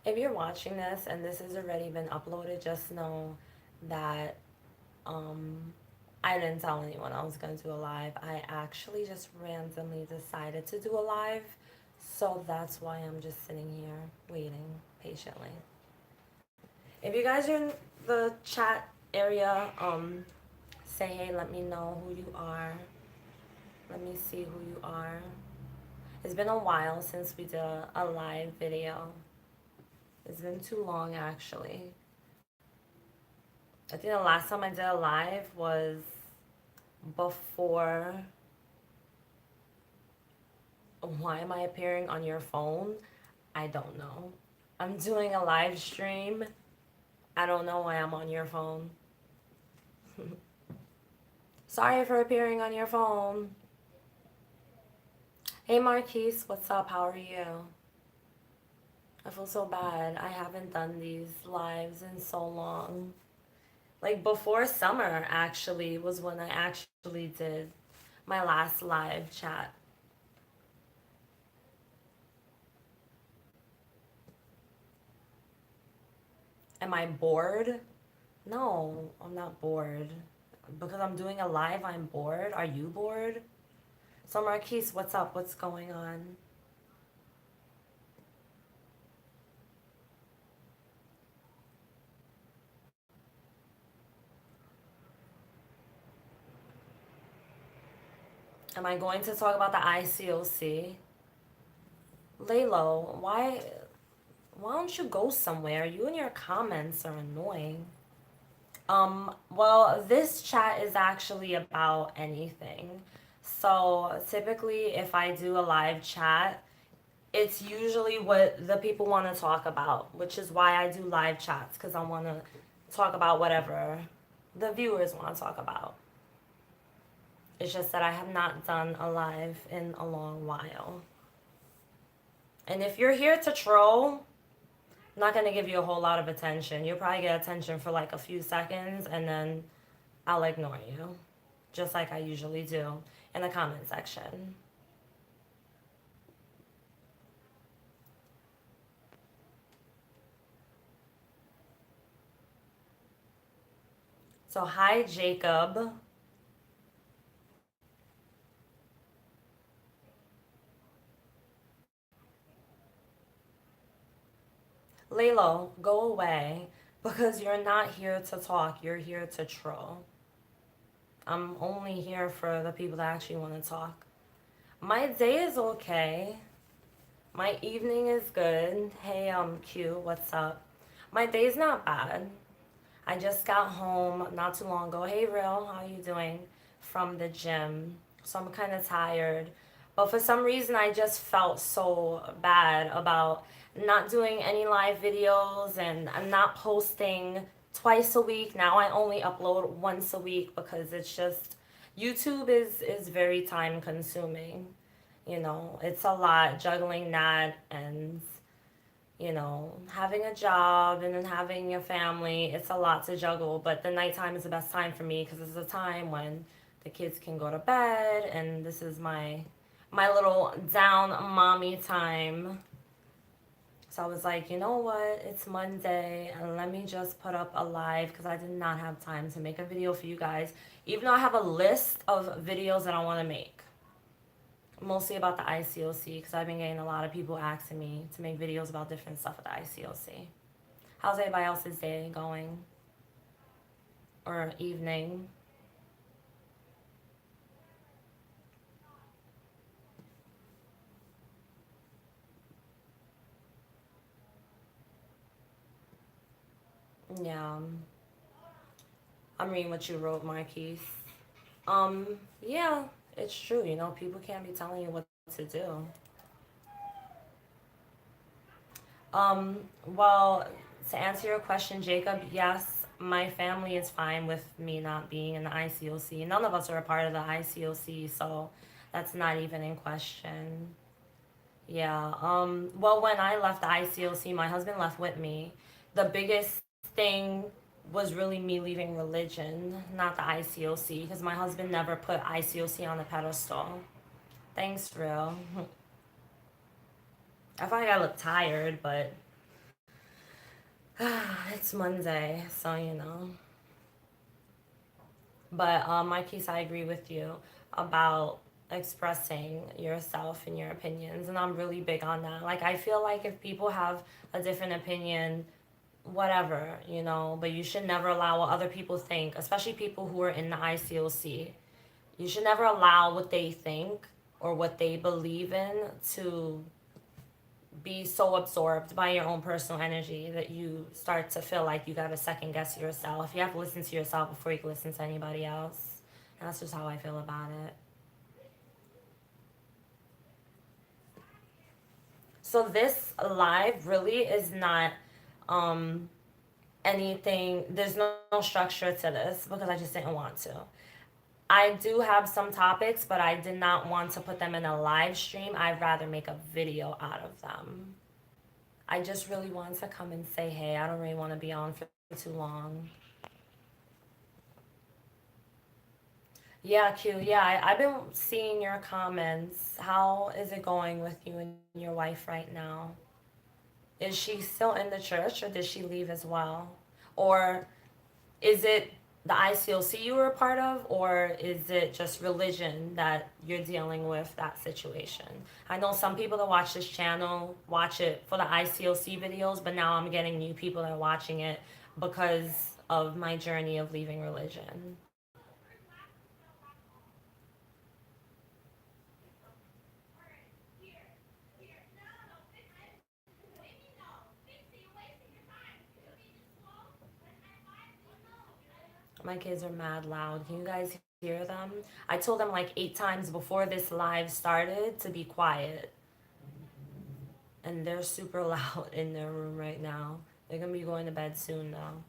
If you're watching this and this has already been uploaded, just know that um, I didn't tell anyone I was going to do a live. I actually just randomly decided to do a live. So that's why I'm just sitting here waiting patiently. If you guys are in the chat area, say hey, let me know who you are. Let me see who you are. It's been a while since we did a live video. It's been too long actually. I think the last time I did a live was before. Why am I appearing on your phone? I don't know. I'm doing a live stream. I don't know why I'm on your phone. Sorry for appearing on your phone. Hey Marquise, what's up? How are you? I feel so bad. I haven't done these lives in so long. Like before summer actually was when I actually did my last live chat. Am I bored? No, I'm not bored. Because I'm doing a live, I'm bored. Are you bored? So Marquise, what's up? What's going on? Am I going to talk about the ICOC? Laylo, why don't you go somewhere? You and your comments are annoying. Well, this chat is actually about anything. So typically if I do a live chat, it's usually what the people want to talk about, which is why I do live chats, because I want to talk about whatever the viewers want to talk about. It's just that I have not done a live in a long while. And if you're here to troll, I'm not going to give you a whole lot of attention. You'll probably get attention for like a few seconds and then I'll ignore you, just like I usually do in the comment section. So, hi, Jacob. Lalo, go away because you're not here to talk. You're here to troll. I'm only here for the people that actually want to talk. My day is okay. My evening is good. Hey, Q, what's up? My day's not bad. I just got home not too long ago. Hey, Real, how you doing? From the gym. So I'm kind of tired. But for some reason, I just felt so bad about not doing any live videos and I'm not posting twice a week. Now I only upload once a week because it's just YouTube is very time consuming. You know, it's a lot juggling that and having a job and then having a family. It's a lot to juggle, but the nighttime is the best time for me because it's a time when the kids can go to bed and this is my little down mommy time. So I was like, you know what? It's Monday and let me just put up a live because I did not have time to make a video for you guys, even though I have a list of videos that I want to make. Mostly about the ICOC because I've been getting a lot of people asking me to make videos about different stuff at the ICOC. How's everybody else's day going? Or evening? Yeah. I'm reading what you wrote, Marquise. Um, yeah, it's true. People can't be telling you what to do. Well, to answer your question, Jacob, yes, my family is fine with me not being in the ICOC. None of us are a part of the ICOC, so that's not even in question. Yeah. Well, when I left the ICOC, my husband left with me. The biggest thing was really me leaving religion, not the ICOC, because my husband never put ICOC on the pedestal. Thanks, real. I feel like I look tired, but It's Monday, so you know. But Marquise, I agree with you about expressing yourself and your opinions, and I'm really big on that. Like, I feel like if people have a different opinion, whatever, you know, but you should never allow what other people think, especially people who are in the ICOC. You should never allow what they think or what they believe in to be so absorbed by your own personal energy that you start to feel like you gotta second guess yourself. You have to listen to yourself before you can listen to anybody else. And that's just how I feel about it. So this live really is not um anything, there's no structure to this because I just didn't want to. I do have some topics, but I did not want to put them in a live stream. I'd rather make a video out of them. I just really wanted to come and say, hey, I don't really want to be on for too long. Yeah, Q. Yeah, I've been seeing your comments. How is it going with you and your wife right now? Is she still in the church or did she leave as well? Or is it the ICOC you were a part of, or is it just religion that you're dealing with that situation? I know some people that watch this channel watch it for the ICOC videos, but now I'm getting new people that are watching it because of my journey of leaving religion. My kids are mad loud. Can you guys hear them? I told them like 8 times before this live started to be quiet. And they're super loud in their room right now. They're gonna be going to bed soon though.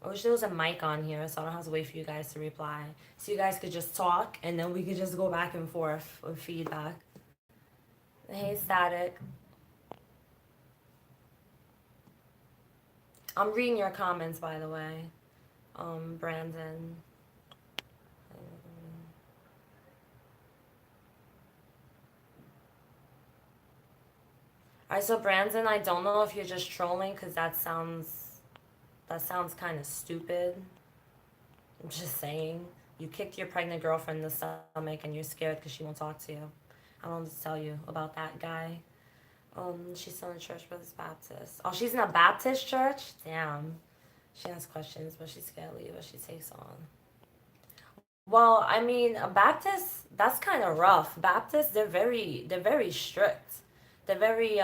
I wish there was a mic on here so I don't have to wait for you guys to reply. So you guys could just talk and then we could just go back and forth with feedback. Hey, Static. I'm reading your comments, by the way. Brandon. Alright, so Brandon, I don't know if you're just trolling because that sounds kind of stupid. I'm just saying. You kicked your pregnant girlfriend in the stomach and you're scared because she won't talk to you. I don't know what to tell you about that guy. She's still in church, Brothers Baptist. Oh, she's in a Baptist church? Damn. She has questions, but she's scared to leave what she takes on. Well, I mean, a Baptist, that's kind of rough. Baptists, they're very strict. They're very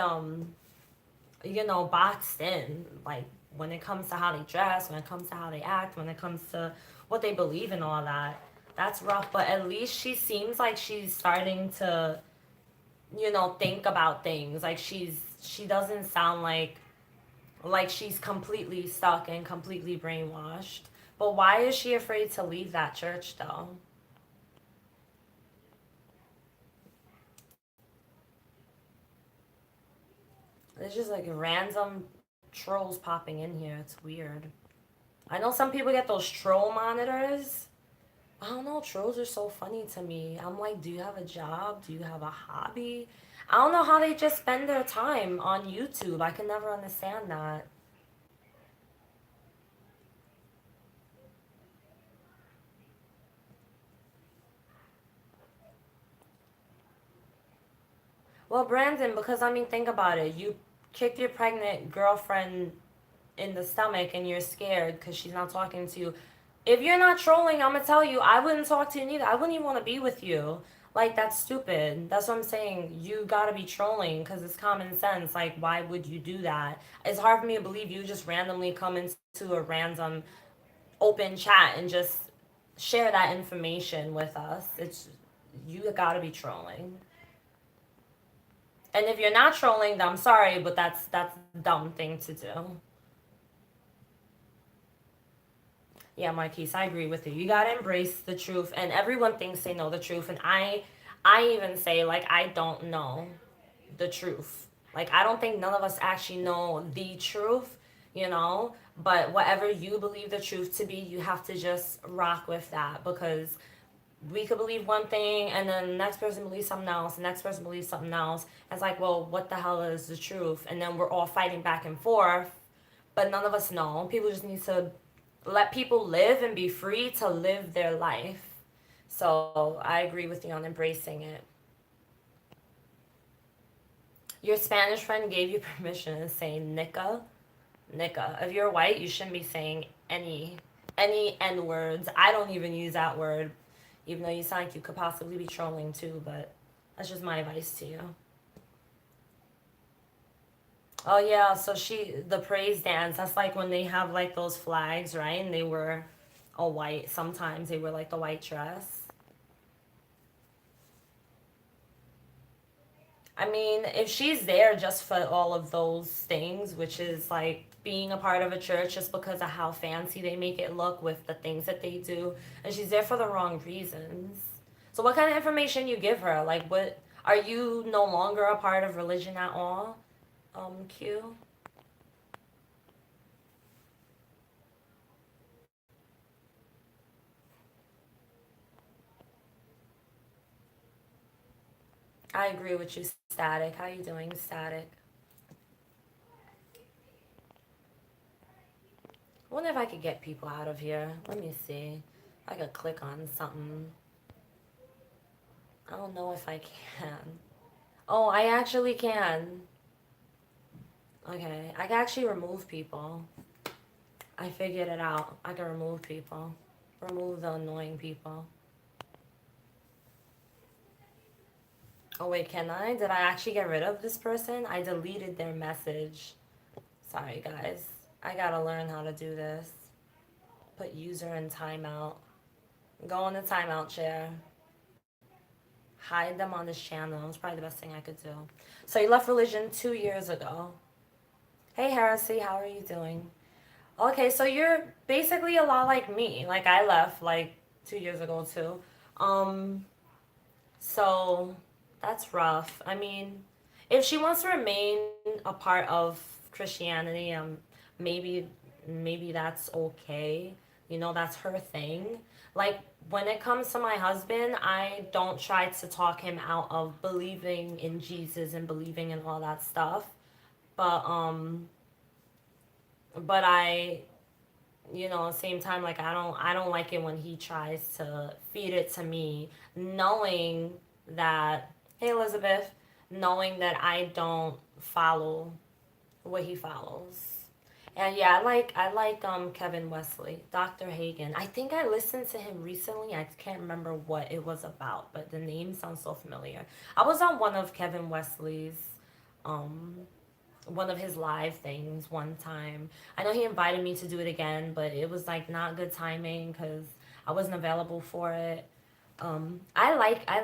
boxed in. Like when it comes to how they dress, when it comes to how they act, when it comes to what they believe in, all that. That's rough. But at least she seems like she's starting to, think about things. Like she doesn't sound like she's completely stuck and completely brainwashed. But why is she afraid to leave that church though? There's just like random trolls popping in here. It's weird. I know some people get those troll monitors. I don't know, trolls are so funny to me. I'm like, do you have a job? Do you have a hobby? I don't know how they just spend their time on YouTube. I can never understand that. Well, Brandon, because I mean, think about it. You kicked your pregnant girlfriend in the stomach and you're scared because she's not talking to you. If you're not trolling, I'm gonna tell you, I wouldn't talk to you neither. I wouldn't even want to be with you. Like, that's stupid. That's what I'm saying. You gotta be trolling because it's common sense. Like, why would you do that? It's hard for me to believe you just randomly come into a random open chat and just share that information with us. It's you gotta be trolling. And if you're not trolling, then I'm sorry, but that's a dumb thing to do. Yeah, Marquise, I agree with you. You gotta embrace the truth, and everyone thinks they know the truth, and I even say like I don't know the truth. Like, I don't think none of us actually know the truth, you know? But whatever you believe the truth to be, you have to just rock with that, because we could believe one thing and then the next person believes something else, the next person believes something else. It's like, well, what the hell is the truth? And then we're all fighting back and forth, but none of us know. People just need to let people live and be free to live their life. So I agree with you on embracing it. Your Spanish friend gave you permission to say nica. Nica. If you're white, you shouldn't be saying any N words. I don't even use that word, even though you sound like you could possibly be trolling too, but that's just my advice to you. Oh yeah, so the praise dance, that's like when they have like those flags, right? And they were a white, sometimes they were like the white dress. I mean, if she's there just for all of those things, which is like being a part of a church just because of how fancy they make it look with the things that they do, and she's there for the wrong reasons. So what kind of information you give her? Like, what, are you no longer a part of religion at all? Q. I agree with you, Static. How you doing, Static? I wonder if I could get people out of here. Let me see. I could click on something. I don't know if I can. Oh, I actually can. Okay, I can actually remove people. I figured it out. I can remove people. Remove the annoying people. Oh wait, can I? Did I actually get rid of this person? I deleted their message. Sorry guys. I gotta learn how to do this. Put user in timeout. Go in the timeout chair. Hide them on this channel. It's probably the best thing I could do. So you left religion 2 years ago. Hey Heresy, how are you doing? Okay, so you're basically a lot like me. Like I left like 2 years ago too. Um, so that's rough. I mean, if she wants to remain a part of Christianity, maybe maybe that's okay. You know, that's her thing. Like when it comes to my husband, I don't try to talk him out of believing in Jesus and believing in all that stuff. But but I, you know, same time, like I don't like it when he tries to feed it to me, knowing that, hey Elizabeth, knowing that I don't follow what he follows. And yeah, I like Kevin Wesley, Dr. Hagen. I think I listened to him recently. I can't remember what it was about, but the name sounds so familiar. I was on um one of his live things one time. I know he invited me to do it again, but it was like not good timing because I wasn't available for it. I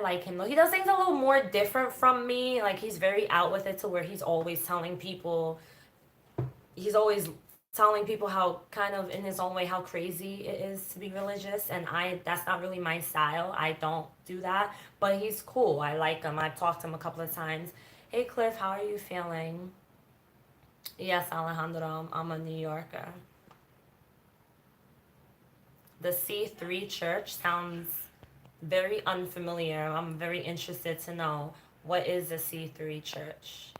like him though. He does things a little more different from me. Like he's very out with it to where he's always telling people how kind of in his own way how crazy it is to be religious, and I that's not really my style. I don't do that, but he's cool. I like him. I've talked to him a couple of times. Hey Cliff, how are you feeling? Yes, Alejandro, I'm a New Yorker. The C3 church sounds very unfamiliar. I'm very interested to know what is the C3 church.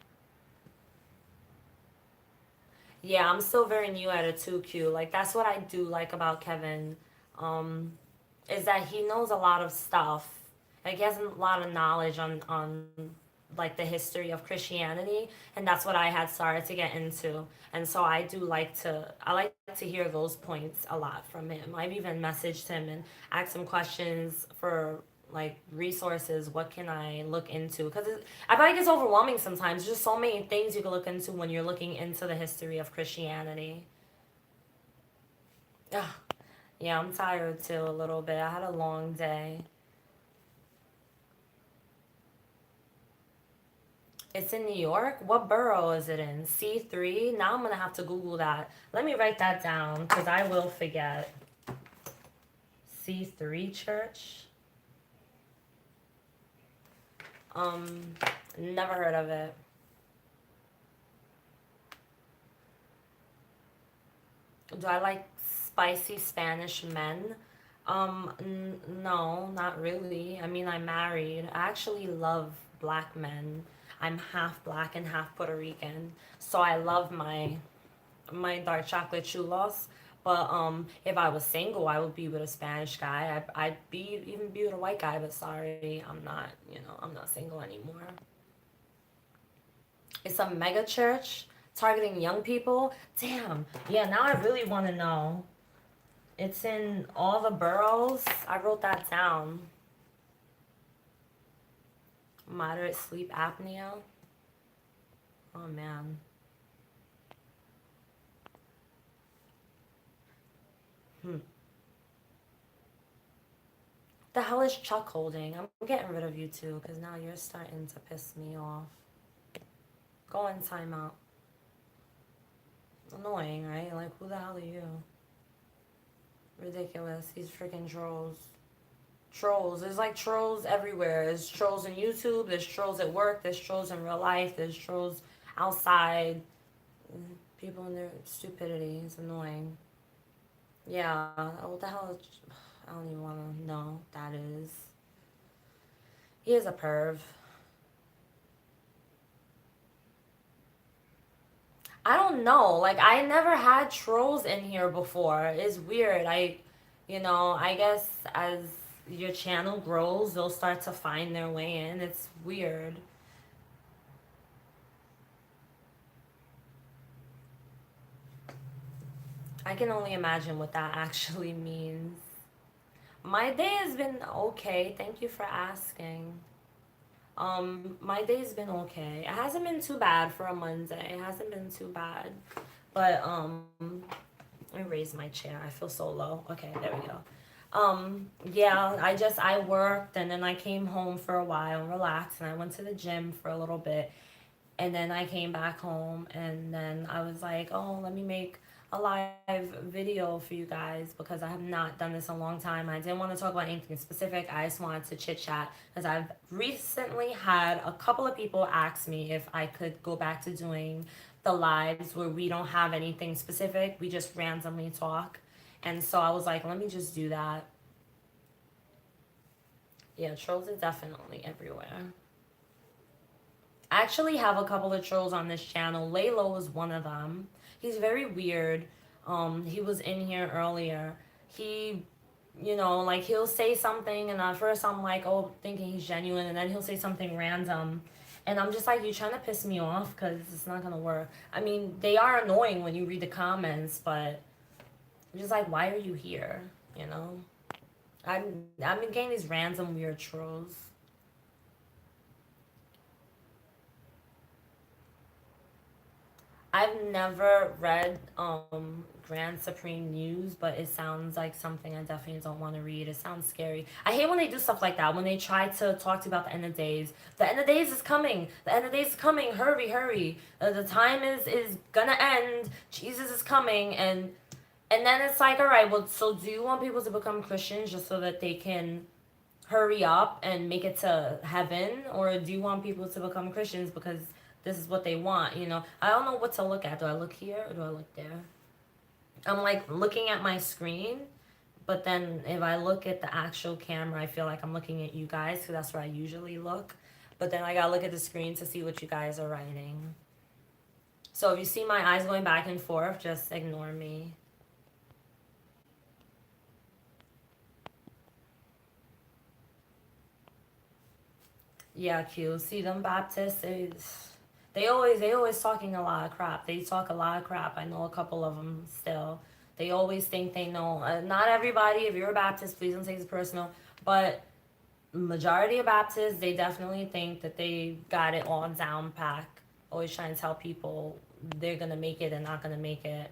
Yeah, I'm still very new at it too, Q. Like that's what I do like about Kevin, um, is that he knows a lot of stuff. Like he has a lot of knowledge on like the history of Christianity, and that's what I had started to get into. And so I like to hear those points a lot from him. I've even messaged him and asked him questions for like resources. What can I look into? Because I feel like it's overwhelming sometimes. There's just so many things you can look into when you're looking into the history of Christianity. Ugh. Yeah, I'm tired too a little bit. I had a long day. It's in New York. What borough is it in? C3? Now I'm gonna have to Google that. Let me write that down because I will forget. C3 Church? Um, never heard of it. Do I like spicy Spanish men? No, not really. I mean, I'm married. I actually love black men. I'm half black and half Puerto Rican, so I love my dark chocolate chulos. But if I was single, I would be with a Spanish guy. I'd be even be with a white guy. But sorry, I'm not. You know, I'm not single anymore. It's a mega church targeting young people. Damn. Yeah. Now I really want to know. It's in all the boroughs. I wrote that down. Moderate sleep apnea. Oh man. Hmm. The hell is Chuck holding? I'm getting rid of you too, because now you're starting to piss me off. Go in timeout. Annoying, right? Like, who the hell are you? Ridiculous. These freaking trolls. Trolls. There's like trolls everywhere. There's trolls in YouTube. There's trolls at work. There's trolls in real life. There's trolls outside. People in their stupidity. It's annoying. Yeah. What the hell? I don't even want to know what that is. He is a perv. I don't know. Like, I never had trolls in here before. It's weird. I guess as your channel grows, they'll start to find their way in. It's weird. I can only imagine what that actually means. My day has been okay. Thank you for asking. My day's been okay. It hasn't been too bad for a Monday. It hasn't been too bad. But let me raise my chair. I feel so low. Okay, there we go. Yeah, I worked and then I came home for a while and relaxed and I went to the gym for a little bit and then I came back home and then I was like, oh, let me make a live video for you guys because I have not done this in a long time. I didn't want to talk about anything specific. I just wanted to chit chat because I've recently had a couple of people ask me if I could go back to doing the lives where we don't have anything specific. We just randomly talk. And so I was like, let me just do that. Yeah, trolls are definitely everywhere. I actually have a couple of trolls on this channel. Laylo was one of them. He's very weird. He was in here earlier. He, like he'll say something, and at first I'm like, oh, thinking he's genuine, and then he'll say something random, and I'm just like, you trying to piss me off because it's not gonna work. I mean, they are annoying when you read the comments, but I'm just like, why are you here? You know, I've been getting these random weird trolls. I've never read Grand Supreme News, but it sounds like something I definitely don't want to read. It sounds scary. I hate when they do stuff like that. When they try to talk to you about the end of days. The end of days is coming. The end of days is coming. Hurry, hurry. The time is gonna end. Jesus is coming, and then it's like, all right, well, so do you want people to become Christians just so that they can hurry up and make it to heaven, or do you want people to become Christians because this is what they want? I don't know what to look at. Do I look here or do I look there? I'm like looking at my screen, but then if I look at the actual camera, I feel like I'm looking at you guys because that's where I usually look. But then I gotta look at the screen to see what you guys are writing. So if you see my eyes going back and forth, just ignore me. Yeah, Q. See them Baptists, they always talking a lot of crap. They talk a lot of crap. I know a couple of them still. They always think they know. Not everybody. If you're a Baptist, please don't take it personal. But majority of Baptists, they definitely think that they got it all down pack. Always trying to tell people they're gonna make it and not gonna make it.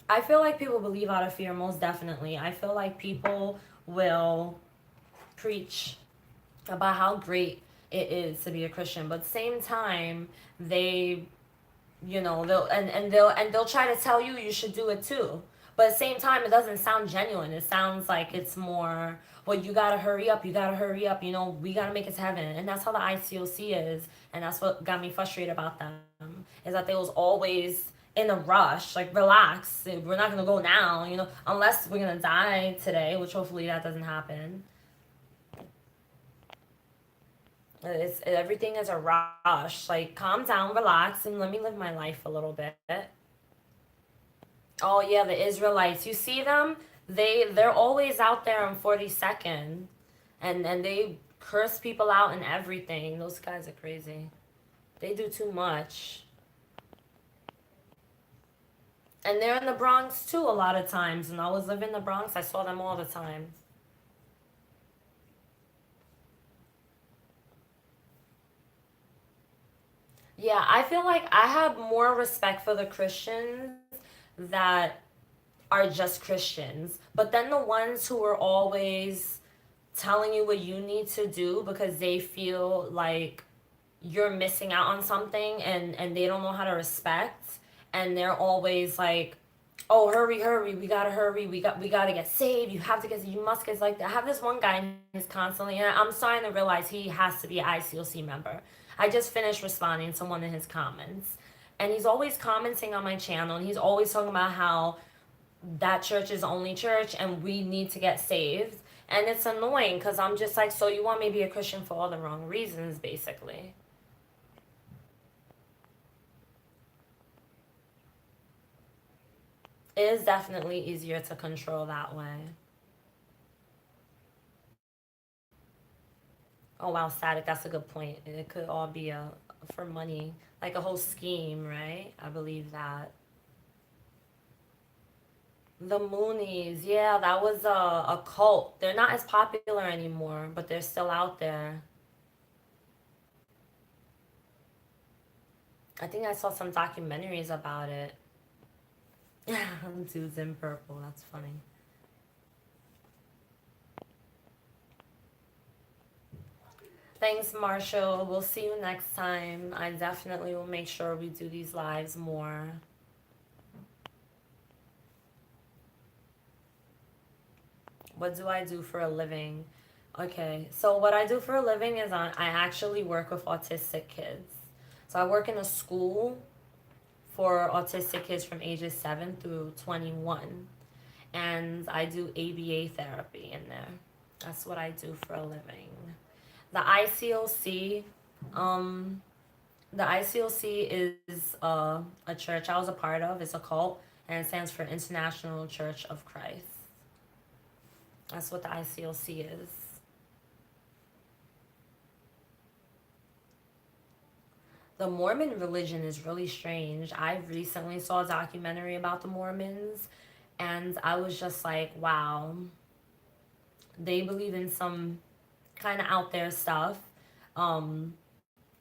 I feel like people believe out of fear, most definitely. I feel like people will preach about how great it is to be a Christian, but at the same time, they, they'll try to tell you should do it too. But at the same time, it doesn't sound genuine. It sounds like it's more, well, you gotta hurry up, we gotta make it to heaven. And that's how the ICOC is, and that's what got me frustrated about them. is that they was always in a rush, like relax. We're not gonna go now, unless we're gonna die today, which hopefully that doesn't happen. Everything is a rush. Like, calm down, relax, and let me live my life a little bit. Oh yeah, the Israelites. You see them? They're always out there on 42nd, and they curse people out and everything. Those guys are crazy. They do too much. And they're in the Bronx too a lot of times. And I was living in the Bronx, I saw them all the time. Yeah, I feel like I have more respect for the Christians that are just Christians. But then the ones who are always telling you what you need to do because they feel like you're missing out on something, and they don't know how to respect, and they're always like, oh, hurry, hurry, we gotta hurry, we gotta get saved, you must get, like, I have this one guy, and he's constantly, and I'm starting to realize he has to be an ICOC member. I just finished responding to one of his comments, and he's always commenting on my channel, and he's always talking about how that church is the only church and we need to get saved. And it's annoying because I'm just like, so you want me to be a Christian for all the wrong reasons, basically. It is definitely easier to control that way. Oh wow, static, that's a good point. It could all be for money, like a whole scheme, right? I believe that. The Moonies, yeah, that was a cult. They're not as popular anymore, but they're still out there. I think I saw some documentaries about it. Dudes in purple, that's funny. Thanks, Marshall. We'll see you next time. I definitely will make sure we do these lives more. What do I do for a living? Okay, so what I do for a living is I actually work with autistic kids. So I work in a school for autistic kids from ages 7 through 21. And I do ABA therapy in there. That's what I do for a living. The ICOC, um, the ICOC is a church I was a part of. It's a cult, and it stands for International Church of Christ. That's what the ICOC is. The Mormon religion is really strange. I recently saw a documentary about the Mormons, and I was just like, wow, they believe in some kind of out there stuff. Um,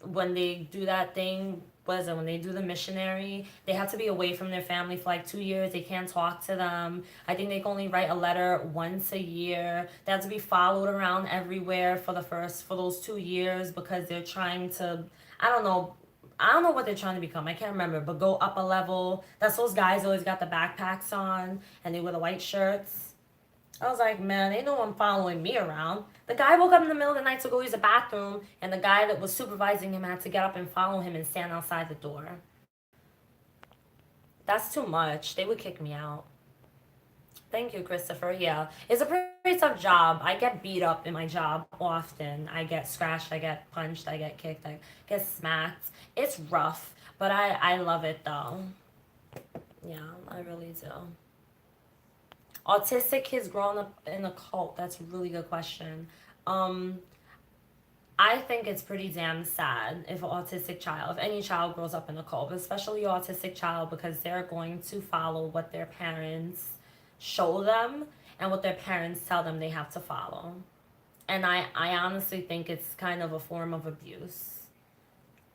when they do that thing, what is it, when they do the missionary, they have to be away from their family for like 2 years. They can't talk to them. I think they can only write a letter once a year. They have to be followed around everywhere for those 2 years because they're trying to, I don't know, I don't know what they're trying to become. I can't remember, but go up a level. That's those guys always got the backpacks on and they wear the white shirts. I was like, man, they know I'm following me around. The guy woke up in the middle of the night to go use the bathroom, and the guy that was supervising him had to get up and follow him and stand outside the door. That's too much. They would kick me out. Thank you, Christopher. Yeah, it's a pretty tough job. I get beat up in my job often. I get scratched, I get punched, I get kicked, I get smacked. It's rough, but I love it though. Yeah, I really do. Autistic kids growing up in a cult, that's a really good question. Um, I think it's pretty damn sad if an autistic child, if any child grows up in a cult, but especially an autistic child, because they're going to follow what their parents show them and what their parents tell them they have to follow. And I honestly think it's kind of a form of abuse.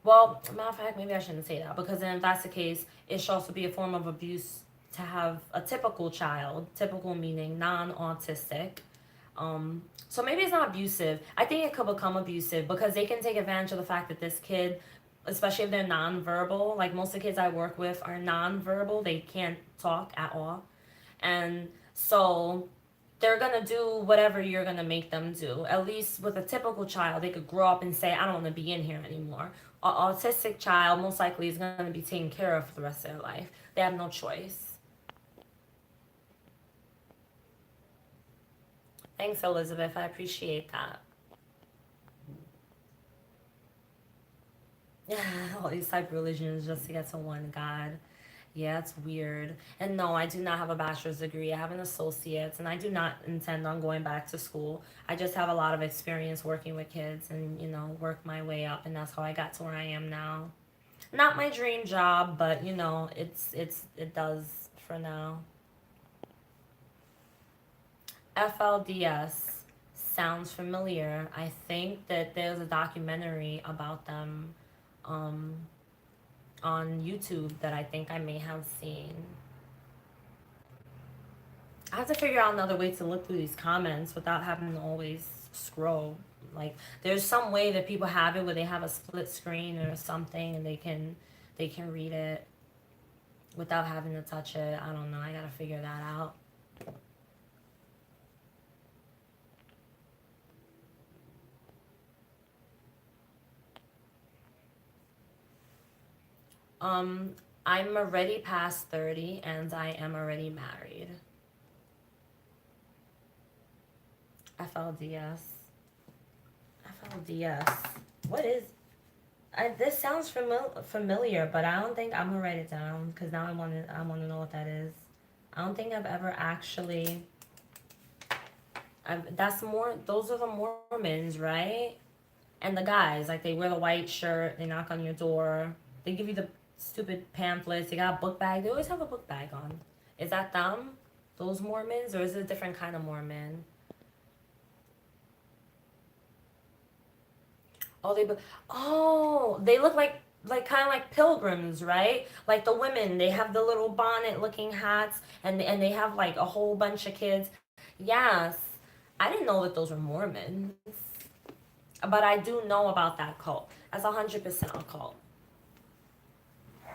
Well, matter of fact, maybe I shouldn't say that, because then if that's the case, it should also be a form of abuse to have a typical child, typical meaning non-autistic. So maybe it's not abusive. I think it could become abusive because they can take advantage of the fact that this kid, especially if they're non-verbal, like most of the kids I work with are non-verbal, they can't talk at all. And so they're gonna do whatever you're gonna make them do. At least with a typical child, they could grow up and say, I don't want to be in here anymore. An autistic child most likely is gonna be taken care of for the rest of their life. They have no choice. Thanks, Elizabeth. I appreciate that. All these type of religions just to get to one God. Yeah, it's weird. And no, I do not have a bachelor's degree. I have an associate's, and I do not intend on going back to school. I just have a lot of experience working with kids and, work my way up, and that's how I got to where I am now. Not my dream job, but, it does for now. FLDS sounds familiar. I think that there's a documentary about them um, on YouTube that I think I may have seen. I have to figure out another way to look through these comments without having to always scroll. Like, there's some way that people have it where they have a split screen or something, and they can read it without having to touch it. I don't know. I gotta figure that out. Um, I'm already past 30 and I am already married. FLDS. FLDS. What is... this sounds familiar, but I don't think I'm gonna write it down because now I want to know what that is. I don't think I've ever actually... those are the Mormons, right? And the guys, like, they wear the white shirt, they knock on your door, they give you the stupid pamphlets, they got a book bag, they always have a book bag on. Is that them? Those Mormons? Or is it a different kind of Mormon? Oh, they look like kind of like pilgrims, right? Like the women, they have the little bonnet looking hats, and they have like a whole bunch of kids. Yes. I didn't know that those were Mormons. But I do know about that cult. That's 100% a cult.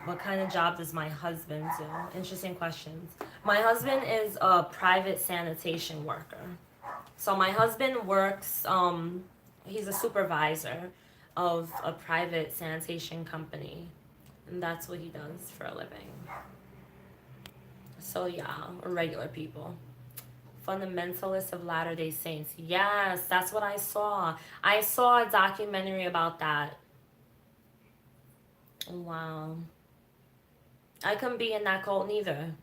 What kind of job does my husband do? Interesting questions. My husband is a private sanitation worker. So my husband works, he's a supervisor of a private sanitation company. And that's what he does for a living. So yeah, regular people. Fundamentalists of Latter-day Saints. Yes, that's what I saw. I saw a documentary about that. Wow. I couldn't be in that cult neither.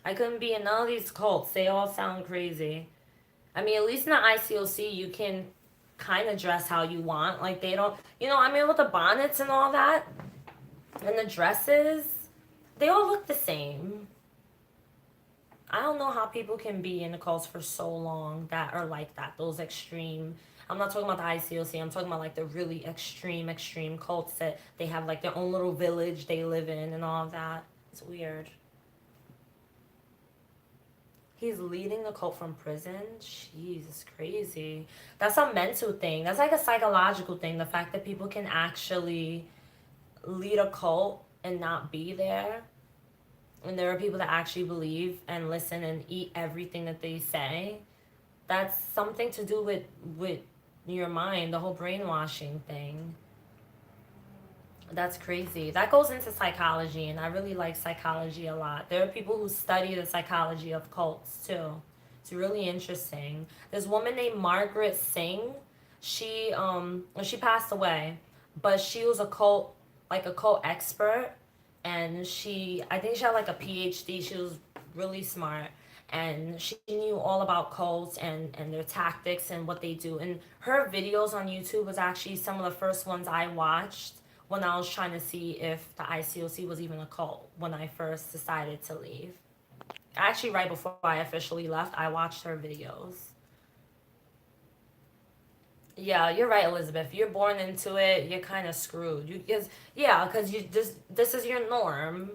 I couldn't be in none of these cults. They all sound crazy. I mean, at least in the ICOC, you can kind of dress how you want. Like, they don't, with the bonnets and all that, and the dresses, they all look the same. I don't know how people can be in the cults for so long that are like that. Those extreme. I'm not talking about the ICOC. I'm talking about like the really extreme cults that they have like their own little village they live in and all of that. It's weird. He's leading the cult from prison? Jesus, crazy. That's a mental thing. That's like a psychological thing. The fact that people can actually lead a cult and not be there. And there are people that actually believe and listen and eat everything that they say. That's something to do with your mind, the whole brainwashing thing. That's crazy. That goes into psychology, and I really like psychology a lot. There are people who study the psychology of cults, too. It's really interesting. This woman named Margaret Singh, she passed away, but she was a cult expert, and I think she had like a PhD. She was really smart, and she knew all about cults and their tactics and what they do. And her videos on YouTube was actually some of the first ones I watched when I was trying to see if the ICOC was even a cult when I first decided to leave. Actually, right before I officially left, I watched her videos. Yeah, you're right, Elizabeth. If you're born into it, you're kind of screwed. Because this is your norm.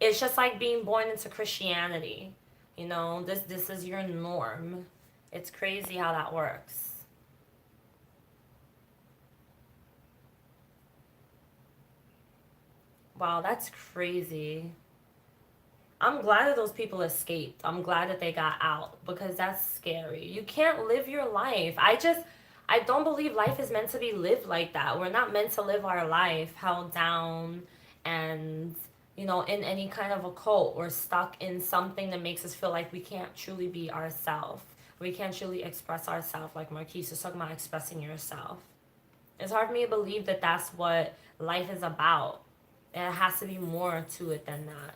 It's just like being born into Christianity. This is your norm. It's crazy how that works. Wow, that's crazy. I'm glad that those people escaped. I'm glad that they got out because that's scary. You can't live your life. I don't believe life is meant to be lived like that. We're not meant to live our life held down and, in any kind of a cult or stuck in something that makes us feel like we can't truly be ourselves. We can't truly express ourselves, like Marquise is talking about expressing yourself. It's hard for me to believe that that's what life is about. And it has to be more to it than that.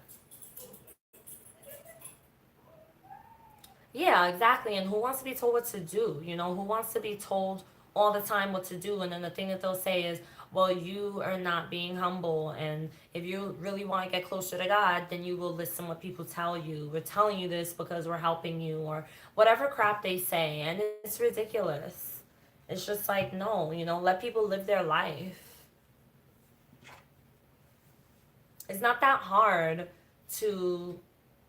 Yeah, exactly. And who wants to be told what to do? Who wants to be told all the time what to do? And then the thing that they'll say is, well, you are not being humble. And if you really want to get closer to God, then you will listen what people tell you. We're telling you this because we're helping you, or whatever crap they say. And it's ridiculous. It's just like, no, let people live their life. It's not that hard to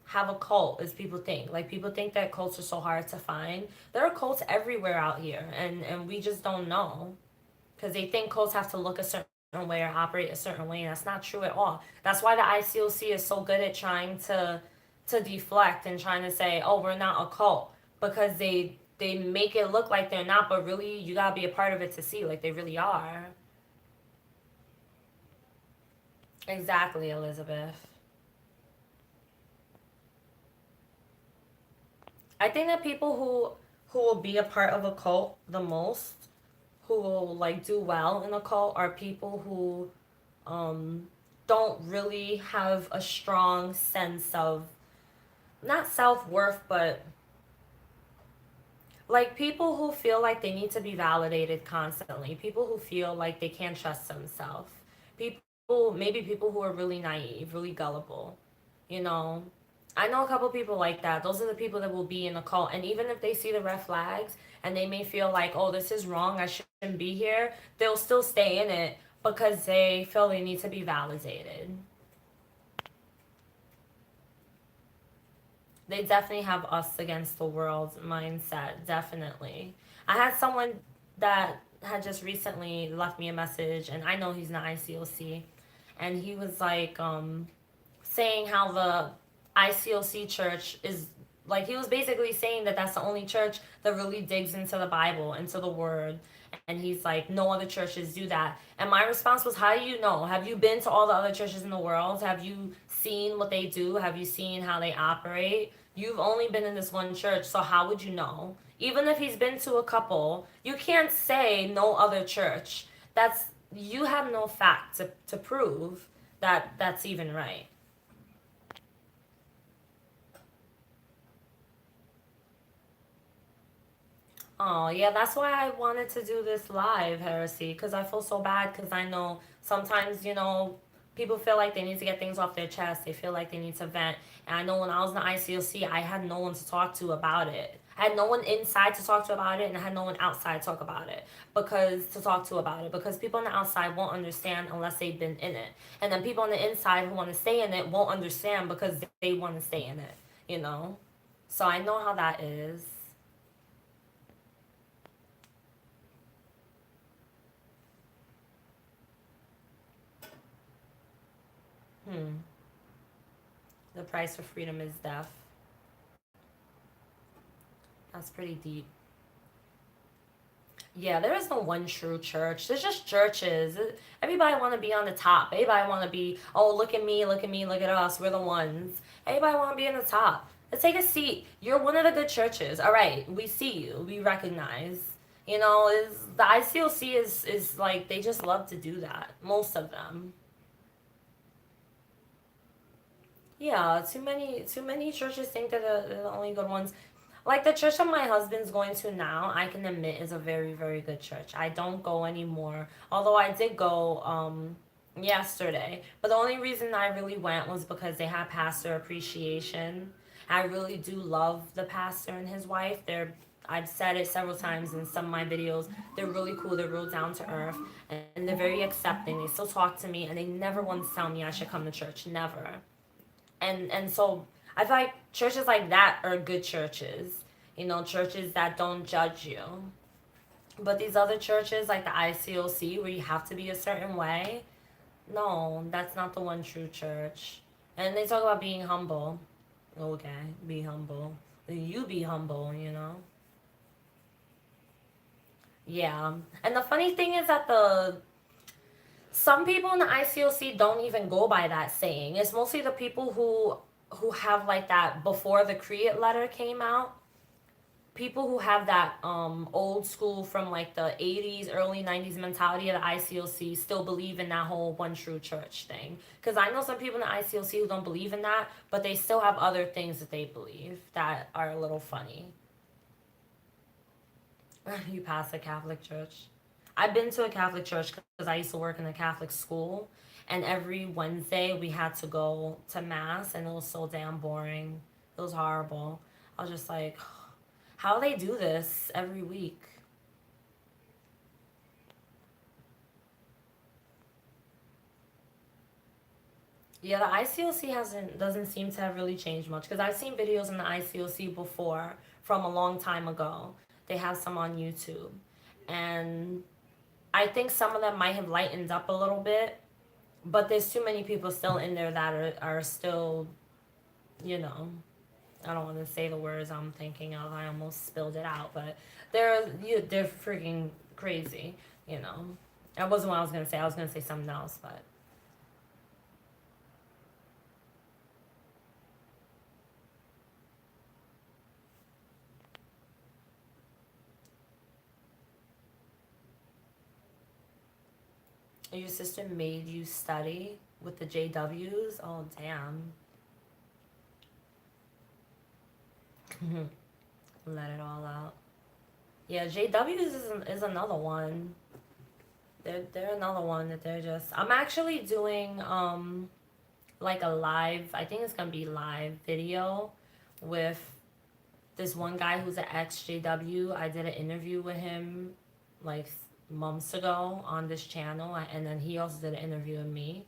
have a cult as people think. Like, people think that cults are so hard to find. There are cults everywhere out here, and we just don't know because they think cults have to look a certain way or operate a certain way, and that's not true at all. That's why the ICOC is so good at trying to deflect and trying to say, oh, we're not a cult, because they make it look like they're not, but really you gotta be a part of it to see like they really are. Exactly, Elizabeth. I think that people who will be a part of a cult the most, who will like do well in a cult, are people who um don't really have a strong sense of, not self-worth, but like people who feel like they need to be validated constantly, people who feel like they can't trust themselves, maybe people who are really naive, really gullible, you know. I know a couple people like that. Those are the people that will be in a cult, and even if they see the red flags and they may feel like, oh, this is wrong, I shouldn't be here, they'll still stay in it because they feel they need to be validated. They definitely have us against the world mindset, definitely. I had someone that had just recently left me a message, and I know he's not ICOC, and he was like, saying how the ICOC church is, like, he was basically saying that that's the only church that really digs into the Bible, into the Word. And he's like, no other churches do that. And my response was, how do you know? Have you been to all the other churches in the world? Have you seen what they do? Have you seen how they operate? You've only been in this one church, so how would you know? Even if he's been to a couple, you can't say no other church. That's, you have no fact to prove that that's even right. Oh, yeah, that's why I wanted to do this live, Heresy, because I feel so bad because I know sometimes, people feel like they need to get things off their chest. They feel like they need to vent. And I know when I was in the ICOC, I had no one to talk to about it. I had no one inside to talk to about it, and I had no one outside to talk about it, because people on the outside won't understand unless they've been in it. And then people on the inside who want to stay in it won't understand because they want to stay in it, you know? So I know how that is. Hmm. The price for freedom is death. That's pretty deep. Yeah, there is no one true church. There's just churches. Everybody want to be on the top. Everybody want to be, oh, look at me, look at me, look at us. We're the ones. Everybody want to be in the top. Let's take a seat. You're one of the good churches. All right, we see you. We recognize. Is the ICOC is like, they just love to do that. Most of them. Yeah, too many churches think that they're the only good ones. Like the church that my husband's going to now, I can admit is a very, very good church. I don't go anymore. Although I did go yesterday. But the only reason I really went was because they had pastor appreciation. I really do love the pastor and his wife. I've said it several times in some of my videos. They're really cool. They're real down to earth, and they're very accepting. They still talk to me, and they never once tell me I should come to church. Never. And so I feel like churches like that are good churches, churches that don't judge you. But these other churches like the ICOC, where you have to be a certain way, no, that's not the one true church. And they talk about being humble. Okay, be humble. You be humble, you know? Yeah. And the funny thing is that the some people in the ICOC don't even go by that saying. It's mostly the people who have like that before the Create letter came out. People who have that old school from like the 80s, early 90s mentality of the ICOC still believe in that whole one true church thing. Because I know some people in the ICOC who don't believe in that, but they still have other things that they believe that are a little funny. You pass a Catholic church. I've been to a Catholic church because I used to work in a Catholic school, and every Wednesday we had to go to mass, and it was so damn boring. It was horrible. I was just like, how do they do this every week? Yeah, the ICOC hasn't doesn't seem to have really changed much because I've seen videos in the ICOC before from a long time ago. They have some on YouTube, and I think some of them might have lightened up a little bit, but there's too many people still in there that are still, you know, I don't want to say the words I'm thinking of. I almost spilled it out, but they're freaking crazy, you know. That wasn't what I was gonna say. I was gonna say something else, but your sister made you study with the JWs. Oh damn. Let it all out. Yeah, JWs is another one. They're another one that they're just. I'm actually doing like a live. I think it's gonna be live video with this one guy who's an ex JW. I did an interview with him like months ago on this channel, and then he also did an interview with me,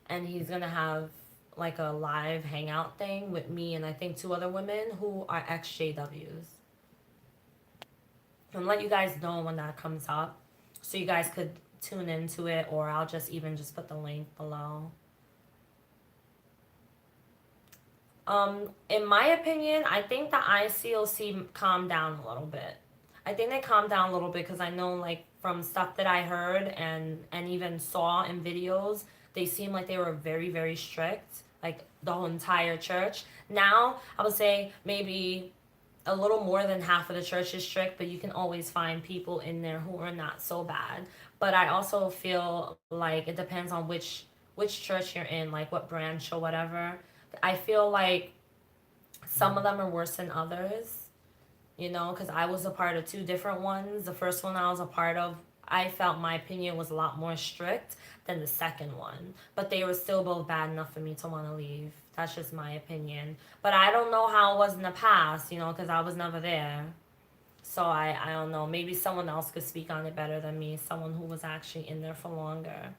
and he's gonna have like a live hangout thing with me and I think two other women who are ex JWs. And let you guys know when that comes up, so you guys could tune into it, or I'll just even just put the link below. In my opinion, I think the ICOC calmed down a little bit. I think they calmed down a little bit because I know, like, from stuff that I heard and even saw in videos, they seemed like they were very, very strict, like the whole entire church. Now, I would say maybe a little more than half of the church is strict, but you can always find people in there who are not so bad. But I also feel like it depends on which church you're in, like what branch or whatever. I feel like some of them are worse than others, you know, because I was a part of two different ones. The first one I was a part of, I felt my opinion was a lot more strict than the second one, but they were still both bad enough for me to want to leave. That's just my opinion. But I don't know how it was in the past, you know, because I was never there. So I don't know. Maybe someone else could speak on it better than me, someone who was actually in there for longer.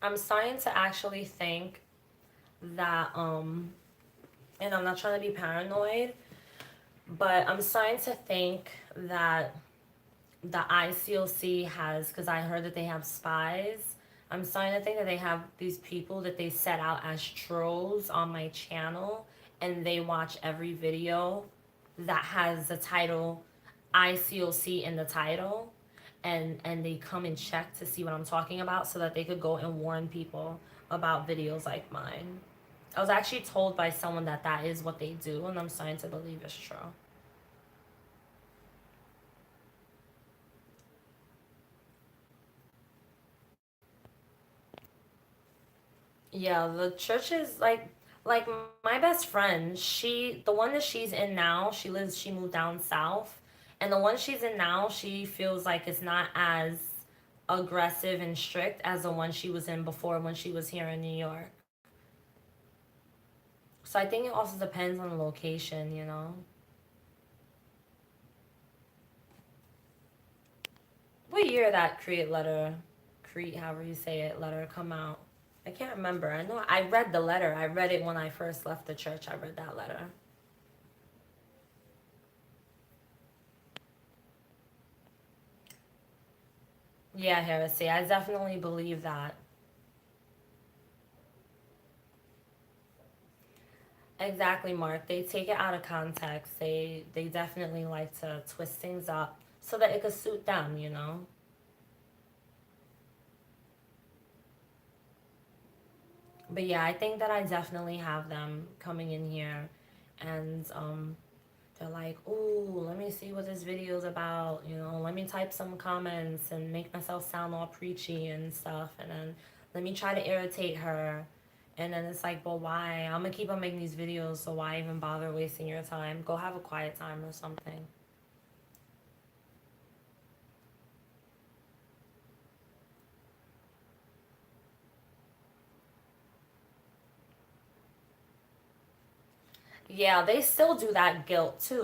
I'm starting to actually think that and I'm not trying to be paranoid, but I'm starting to think that the ICOC has, because I heard that they have spies. I'm starting to think that they have these people that they set out as trolls on my channel, and they watch every video that has the title ICOC in the title, and they come and check to see what I'm talking about so that they could go and warn people about videos like mine. I was actually told by someone that that is what they do, and I'm starting to believe it's true. Yeah, the church is like my best friend, the one that she's in now, she moved down south, and the one she's in now, she feels like it's not as aggressive and strict as the one she was in before when she was here in New York. So I think it also depends on the location, you know. What year that create, however you say it, letter come out? I can't remember. I know I read the letter. I read it when I first left the church. I read that letter. Yeah, heresy. I definitely believe that. Exactly, Mark. They take it out of context. They definitely like to twist things up so that it could suit them, you know? But yeah, I think that I definitely have them coming in here and they're like, "Ooh, let me see what this video is about." You know, let me type some comments and make myself sound all preachy and stuff, and then let me try to irritate her. And then it's like, "Well, why? I'm gonna keep on making these videos, so why even bother wasting your time? Go have a quiet time or something." Yeah, they still do that guilt too,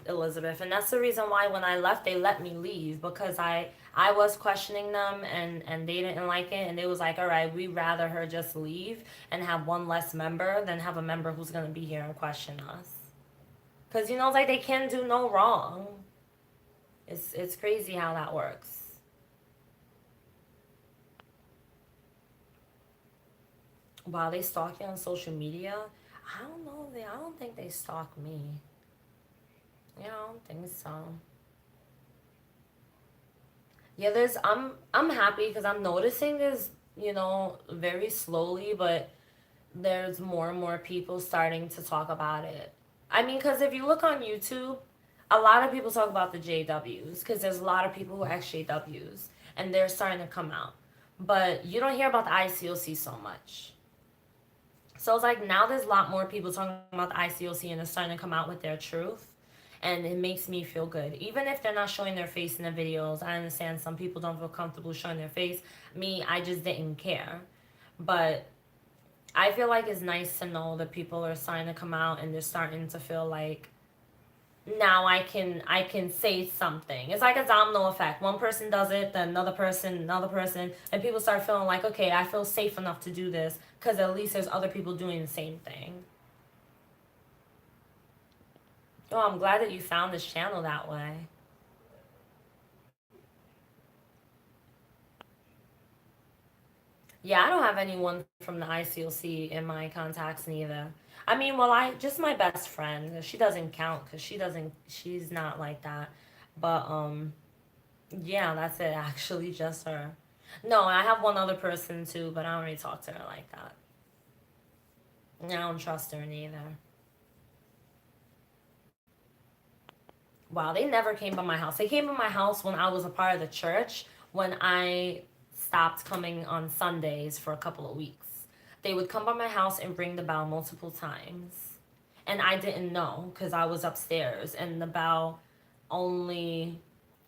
Elizabeth, and that's the reason why when I left, they let me leave because I was questioning them and they didn't like it, and they was like, all right, we'd rather her just leave and have one less member than have a member who's gonna be here and question us, because you know, it's like they can do no wrong. It's crazy how that works. While they stalk you on social media, I don't know. I don't think they stalk me. Yeah, I don't think so. Yeah, I'm happy because I'm noticing this, you know, very slowly, but there's more and more people starting to talk about it. I mean, because if you look on YouTube, a lot of people talk about the JWs because there's a lot of people who are ex-JWs and they're starting to come out. But you don't hear about the ICOC so much. So it's like now there's a lot more people talking about the ICOC and they're starting to come out with their truth. And it makes me feel good. Even if they're not showing their face in the videos, I understand some people don't feel comfortable showing their face. Me, I just didn't care. But I feel like it's nice to know that people are starting to come out and they're starting to feel like now I can say something. It's like a domino effect. One person does it, then another person, and people start feeling like, okay, I feel safe enough to do this because at least there's other people doing the same thing. Oh, I'm glad that you found this channel that way. Yeah, I don't have anyone from the ICOC in my contacts neither. I mean, well, I just my best friend. She doesn't count because she's not like that. But yeah, that's it. Actually, just her. No, I have one other person too, but I don't really talk to her like that. I don't trust her neither. Wow, they never came by my house. They came by my house when I was a part of the church, when I stopped coming on Sundays for a couple of weeks. They would come by my house and ring the bell multiple times. And I didn't know because I was upstairs and the bell only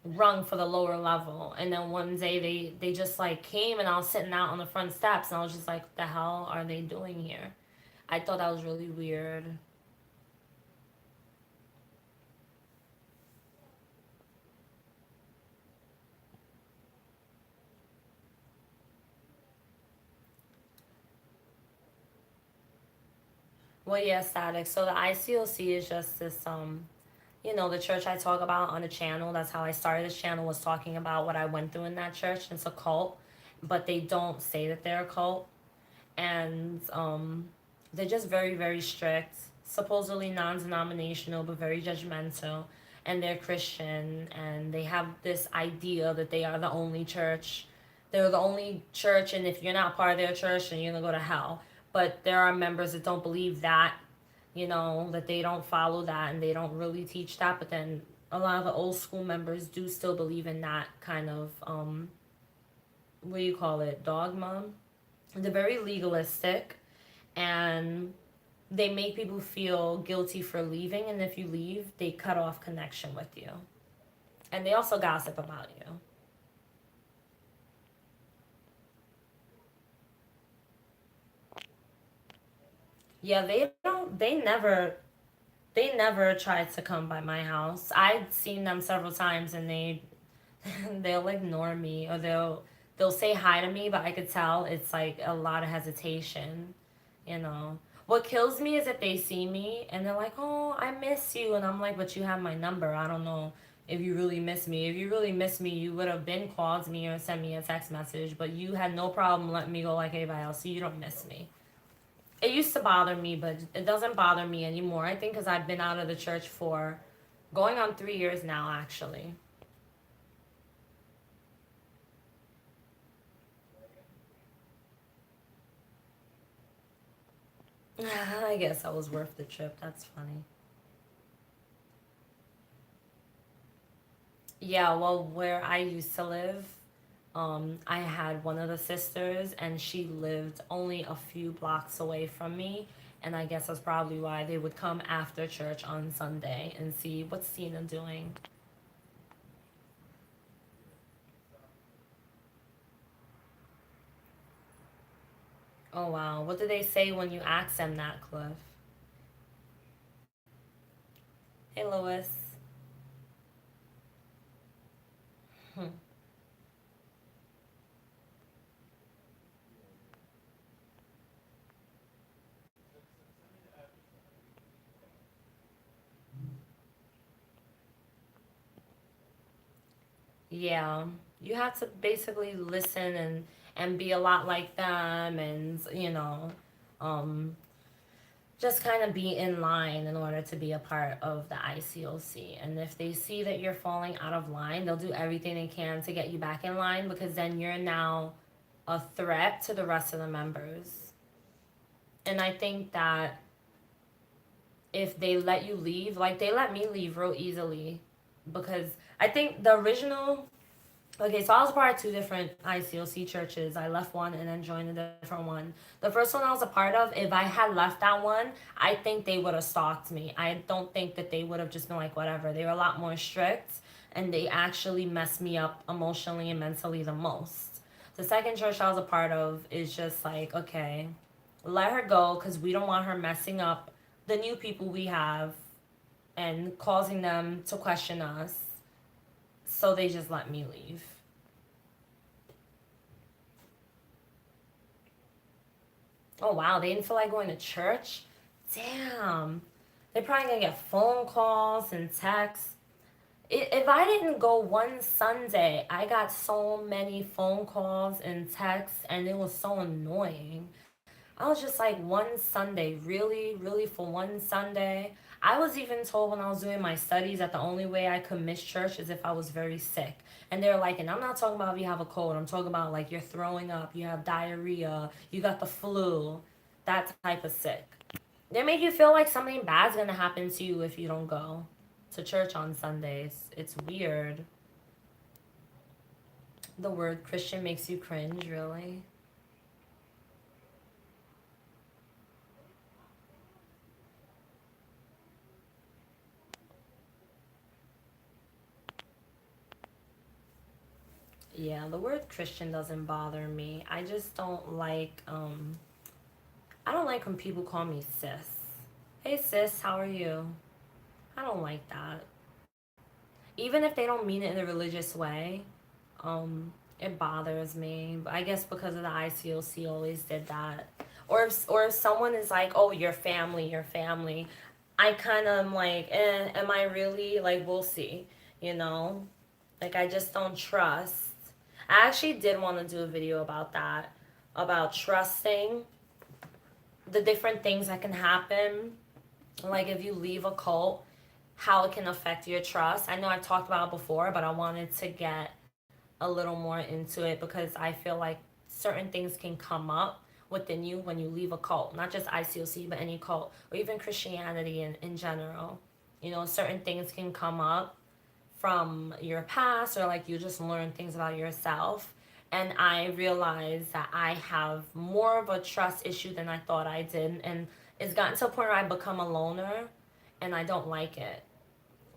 rung for the lower level. And then one day they just like came and I was sitting out on the front steps and I was just like, what the hell are they doing here? I thought that was really weird. Well, yeah, static. So the ICOC is just this you know, the church I talk about on the channel. That's how I started this channel, was talking about what I went through in that church. It's a cult, but they don't say that they're a cult. And they're just very, very strict, supposedly non-denominational, but very judgmental. And they're Christian, and they have this idea that they are the only church. They're the only church, and if you're not part of their church, then you're gonna go to hell. But there are members that don't believe that, you know, that they don't follow that, and they don't really teach that. But then a lot of the old school members do still believe in that kind of what do you call it, dogma. They're very legalistic, and they make people feel guilty for leaving, and if you leave they cut off connection with you, and they also gossip about you. Yeah, they never tried to come by my house. I've seen them several times and they'll ignore me, or they'll say hi to me, but I could tell it's like a lot of hesitation, you know. What kills me is if they see me and they're like, "Oh, I miss you," and I'm like, "But you have my number. I don't know If you really miss me. If you really miss me, you would have been called me or sent me a text message, but you had no problem letting me go like everybody else, so you don't miss me. It used to bother me, but it doesn't bother me anymore. I think because I've been out of the church for going on 3 years now, actually. I guess I was worth the trip. That's funny. Yeah, well, where I used to live, I had one of the sisters, and she lived only a few blocks away from me. And I guess that's probably why they would come after church on Sunday and see what's Tina doing. Oh, wow. What do they say when you ask them that, Cliff? Hey, Lois. Hmm. Yeah, you have to basically listen and be a lot like them, and um just kind of be in line in order to be a part of the ICOC. And if they see that you're falling out of line, they'll do everything they can to get you back in line, because then you're now a threat to the rest of the members. And I think that if they let you leave, like they let me leave real easily, because I think the original. Okay, so I was a part of two different ICOC churches. I left one and then joined a different one. The first one I was a part of, if I had left that one, I think they would have stalked me. I don't think that they would have just been like, whatever. They were a lot more strict, and they actually messed me up emotionally and mentally the most. The second church I was a part of is just like, okay, let her go, because we don't want her messing up the new people we have and causing them to question us. So they just let me leave. Oh wow, they didn't feel like going to church? Damn. They're probably gonna get phone calls and texts. If I didn't go one Sunday, I got so many phone calls and texts, and it was so annoying. I was just like, one Sunday, really, really, for one Sunday. I was even told when I was doing my studies that the only way I could miss church is if I was very sick. And they're like, and I'm not talking about if you have a cold, I'm talking about like you're throwing up, you have diarrhea, you got the flu, that type of sick. They make you feel like something bad's gonna happen to you if you don't go to church on Sundays. It's weird. The word Christian makes you cringe, really? Yeah, the word Christian doesn't bother me. I just don't like I don't like when people call me sis. Hey sis, how are you? I don't like that. Even if they don't mean it in a religious way, it bothers me. But I guess because of the ICOC always did that. Or if someone is like, "Oh, your family," I kind of am like, am I really? Like, we'll see. You know, like I just don't trust. I actually did want to do a video about that, about trusting the different things that can happen. Like if you leave a cult, how it can affect your trust. I know I've talked about it before, but I wanted to get a little more into it because I feel like certain things can come up within you when you leave a cult, not just ICOC, but any cult, or even Christianity in general. You know, certain things can come up from your past, or like you just learn things about yourself. And I realized that I have more of a trust issue than I thought I did. And it's gotten to a point where I become a loner, and I don't like it.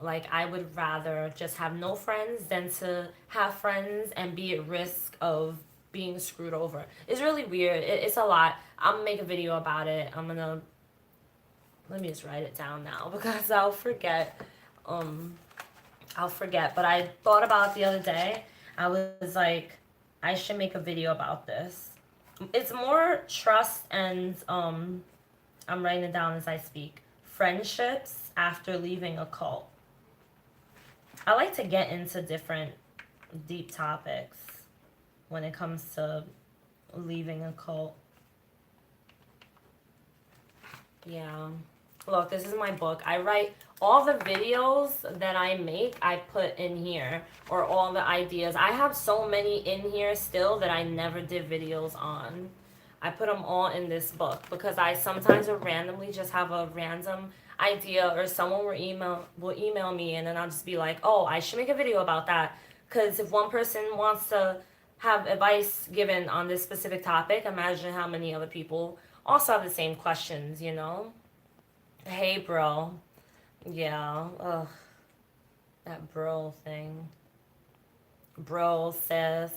Like, I would rather just have no friends than to have friends and be at risk of being screwed over. It's really weird. It's a lot. I'm gonna make a video about it. Let me just write it down now because I'll forget. Um, I'll forget. But I thought about it the other day. I was like, I should make a video about this. It's more trust and, I'm writing it down as I speak. Friendships after leaving a cult. I like to get into different deep topics when it comes to leaving a cult. Yeah. Look, this is my book. I write all the videos that I make, I put in here, or all the ideas. I have so many in here still that I never did videos on. I put them all in this book because I sometimes will randomly just have a random idea, or someone will email me, and then I'll just be like, "Oh, I should make a video about that." Because if one person wants to have advice given on this specific topic, imagine how many other people also have the same questions, you know? Hey, bro. Yeah. Ugh, that bro thing. Bro, sis.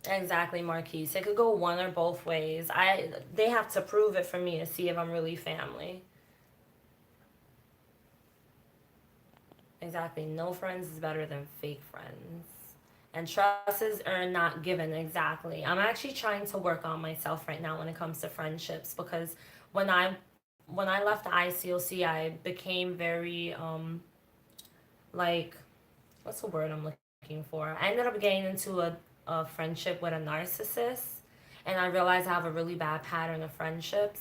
Exactly, Marquise. It could go one or both ways. They have to prove it for me to see if I'm really family. Exactly. No friends is better than fake friends. And trust is earned, not given. Exactly. I'm actually trying to work on myself right now when it comes to friendships, because when I when I left the ICOC, I became very like, what's the word I'm looking for? I ended up getting into a friendship with a narcissist, and I realized I have a really bad pattern of friendships.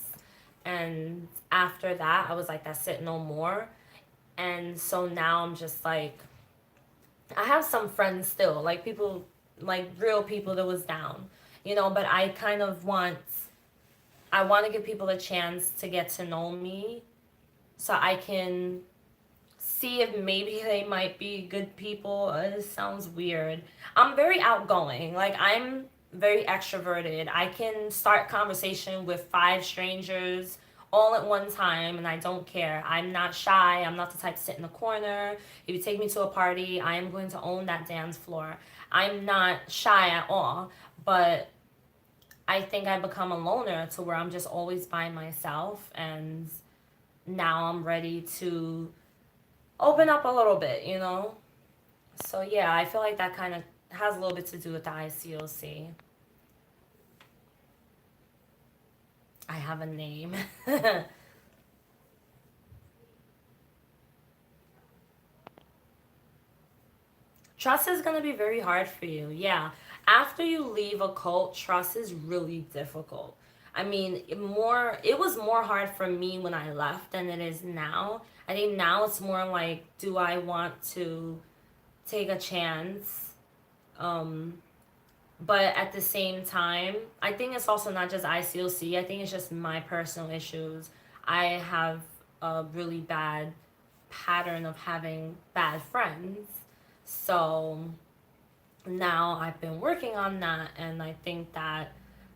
And after that, I was like, that's it, no more. And so now I'm just like, I have some friends still, like people, like real people that was down, but I want to give people a chance to get to know me so I can see if maybe they might be good people. It sounds weird. I'm very outgoing. Like, I'm very extroverted. I can start conversation with five strangers all at one time, and I don't care. I'm not shy. I'm not the type to sit in the corner. If you take me to a party, I am going to own that dance floor. I'm not shy at all. But I think I become a loner to where I'm just always by myself, and now I'm ready to open up a little bit. So yeah, I feel like that kind of has a little bit to do with the ICOC. I have a name. Trust is going to be very hard for you. Yeah. After you leave a cult, trust is really difficult. I mean, it was more hard for me when I left than it is now. I think now it's more like, do I want to take a chance? Um, but at the same time, I think it's also not just ICOC. I think it's just my personal issues. I have a really bad pattern of having bad friends. So now I've been working on that, and I think that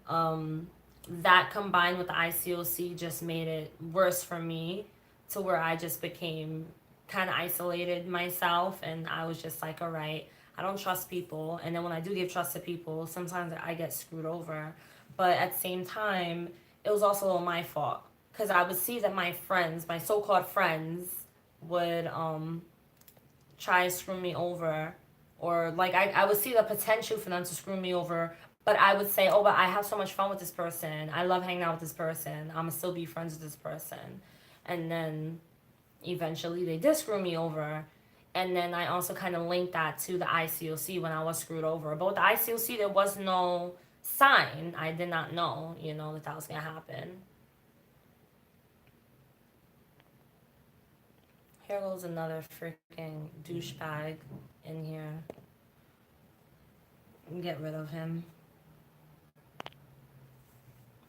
um, that combined with the ICOC just made it worse for me, to where I just became kind of isolated myself, and I was just like, all right, I don't trust people. And then when I do give trust to people, sometimes I get screwed over. But at the same time, it was also my fault, because I would see that my friends, my so-called friends, would try to screw me over, or like I would see the potential for them to screw me over, but I would say, oh, but I have so much fun with this person, I love hanging out with this person, I'm gonna still be friends with this person. And then eventually they did screw me over. And then I also kind of linked that to the ICOC when I was screwed over. But with the ICOC, there was no sign. I did not know, that was gonna happen. Here goes another freaking douchebag in here. Get rid of him.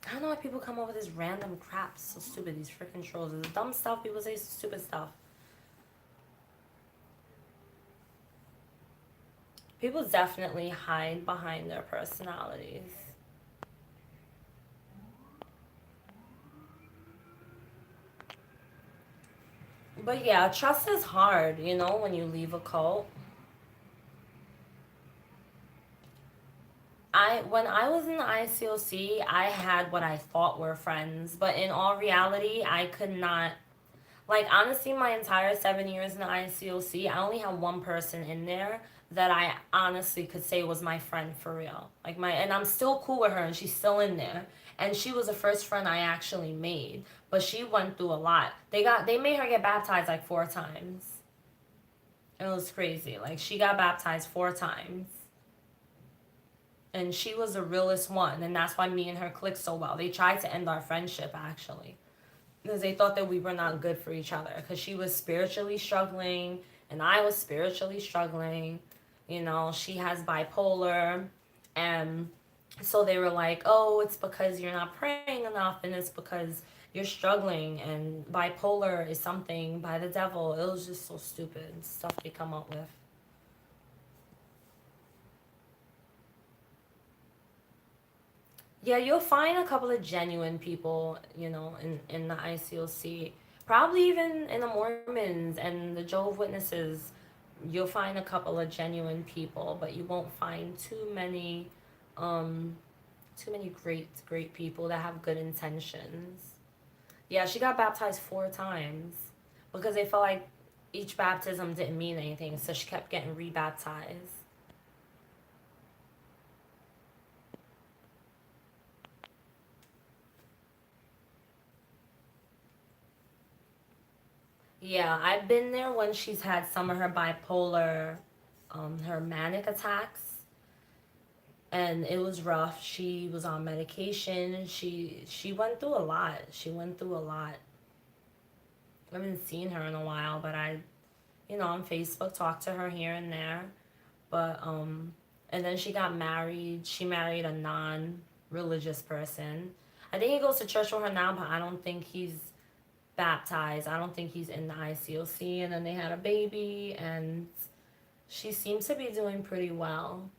I don't know why people come up with this random crap. So stupid. These freaking trolls. It's dumb stuff. People say stupid stuff. People definitely hide behind their personalities. But yeah, trust is hard, when you leave a cult. When I was in the ICOC, I had what I thought were friends, but in all reality, I could not. Like, honestly, my entire 7 years in the ICOC, I only had one person in there that I honestly could say was my friend for real. Like my and I'm still cool with her and she's still in there. And she was the first friend I actually made. But she went through a lot. They made her get baptized like 4 times. It was crazy. Like she got baptized 4 times. And she was the realest one, and that's why me and her clicked so well. They tried to end our friendship actually. Because they thought that we were not good for each other. Because she was spiritually struggling and I was spiritually struggling. You know, she has bipolar. And so they were like, oh, it's because you're not praying enough and it's because you're struggling and bipolar is something by the devil. It was just so stupid stuff they come up with. Yeah, you'll find a couple of genuine people, you know, in the ICOC. Probably even in the Mormons and the Jehovah's Witnesses, you'll find a couple of genuine people, but you won't find um, too many great people that have good intentions. Yeah, she got baptized 4 times because they felt like each baptism didn't mean anything, so she kept getting rebaptized. Yeah, I've been there when she's had some of her bipolar, her manic attacks, and it was rough. She was on medication. She went through a lot. She went through a lot. I haven't seen her in a while, but I, you know, on Facebook talk to her here and there. But and then she got married. She married a non-religious person. I think he goes to church with her now, but I don't think he's baptized. I don't think he's in the ICOC. And then they had a baby, and she seems to be doing pretty well.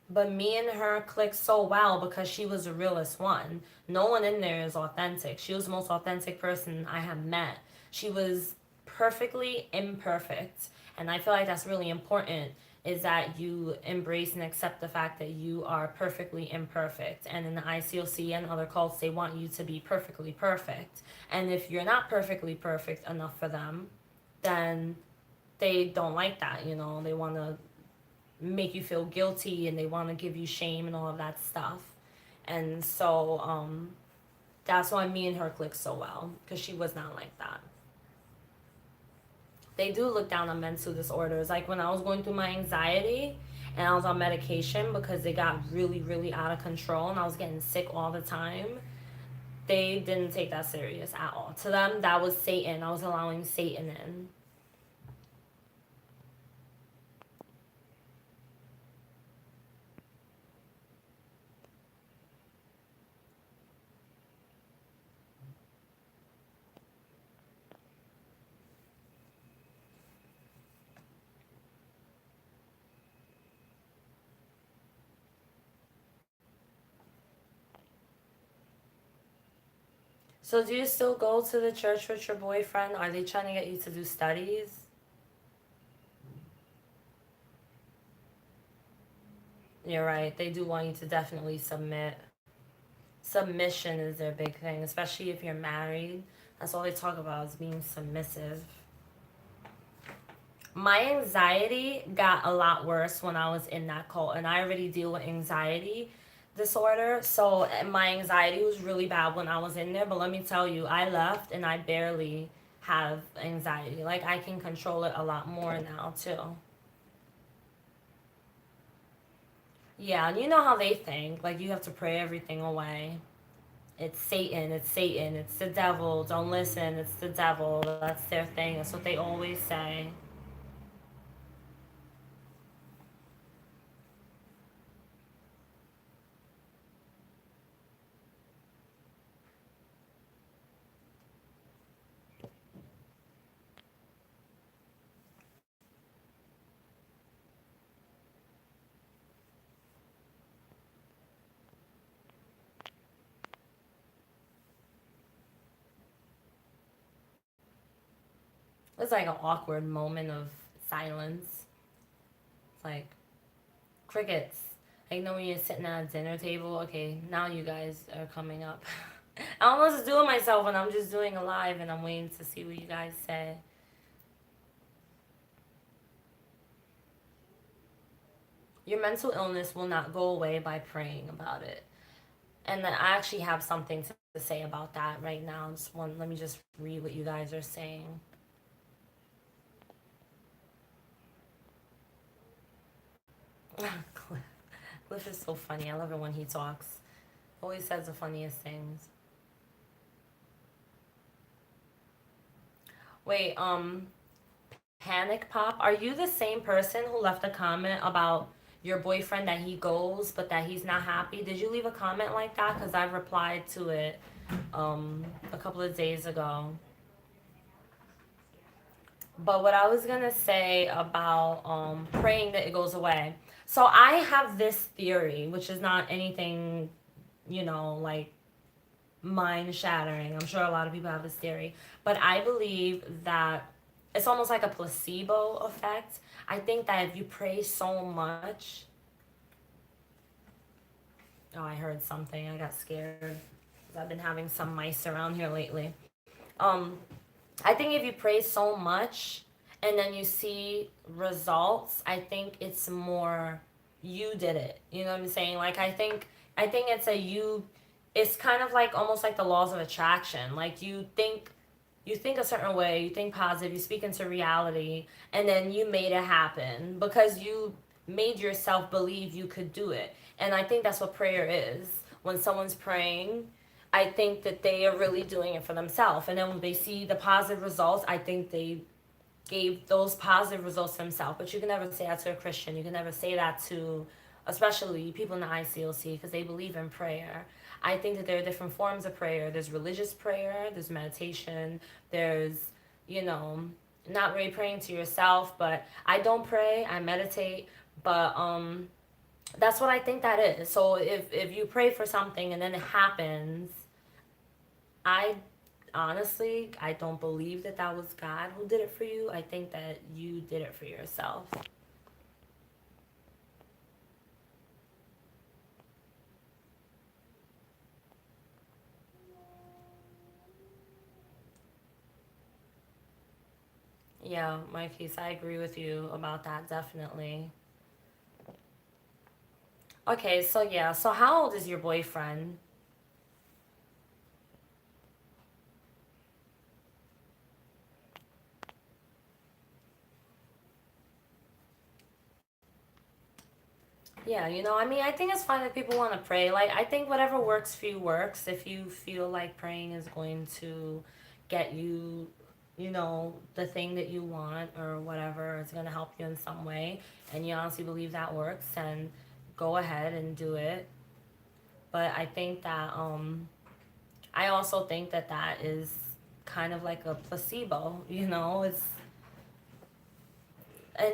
But me and her clicked so well because she was the realest one. No one in there is authentic. She was the most authentic person I have met. She was perfectly imperfect. And I feel like that's really important is that you embrace and accept the fact that you are perfectly imperfect. And in the ICOC and other cults, they want you to be perfectly perfect. And if you're not perfectly perfect enough for them, then they don't like that, you know. They want to make you feel guilty and they want to give you shame and all of that stuff. And so that's why me and her clicked so well because she was not like that. They do look down on mental disorders. Like when I was going through my anxiety and I was on medication because they got really out of control and I was getting sick all the time, they didn't take that serious at all. To them, that was Satan. I was allowing Satan in. So do you still go to the church with your boyfriend? Are they trying to get you to do studies? You're right. They do want you to definitely submit. Submission is their big thing, especially if you're married. That's all they talk about is being submissive. My anxiety got a lot worse when I was in that cult, and I already deal with anxiety disorder. So my anxiety was really bad when I was in there. But let me tell you, I left and I barely have anxiety. Like I can control it a lot more now too. Yeah, and you know how they think. Like you have to pray everything away. It's Satan, it's Satan, it's the devil, don't listen, it's the devil. That's their thing. That's what they always say. It's like an awkward moment of silence. It's like crickets. Like, you know, when you're sitting at a dinner table, okay, now you guys are coming up. I don't know what to do with myself when I'm just doing a live and I'm waiting to see what you guys say. Your mental illness will not go away by praying about it. And I actually have something to say about that right now. Let me just read what you guys are saying. Cliff is so funny. I love it when he talks. Always says the funniest things. Wait, Panic Pop, are you the same person who left a comment about your boyfriend that he goes but that he's not happy? Did you leave a comment like that? Because I replied to it a couple of days ago. But what I was gonna say about praying that it goes away. So I have this theory, which is not anything, like mind shattering. I'm sure a lot of people have this theory, but I believe that it's almost like a placebo effect. I think that if you pray so much, oh, I heard something. I got scared because I've been having some mice around here lately. Um, I think if you pray so much and then you see results, I think it's more you did it. You know what I'm saying? Like I think it's kind of like almost like the laws of attraction. Like you think a certain way, you think positive, you speak into reality, and then you made it happen because you made yourself believe you could do it. And I think that's what prayer is. When someone's praying, I think that they are really doing it for themselves. And then when they see the positive results, I think they gave those positive results to themselves. But you can never say that to a Christian. You can never say that to, especially people in the ICOC, because they believe in prayer. I think that there are different forms of prayer. There's religious prayer, there's meditation, there's, you know, not really praying to yourself, but I don't pray, I meditate, but that's what I think that is. So if you pray for something and then it happens, I honestly, I don't believe that that was God who did it for you. I think that you did it for yourself. Yeah, Marquise, I agree with you about that, definitely. Okay, so yeah, so how old is your boyfriend? Yeah, I mean, I think it's fine if people want to pray. Like, I think whatever works for you works. If you feel like praying is going to get you, the thing that you want or whatever, it's going to help you in some way, and you honestly believe that works, then go ahead and do it. But I also think that that is kind of like a placebo, and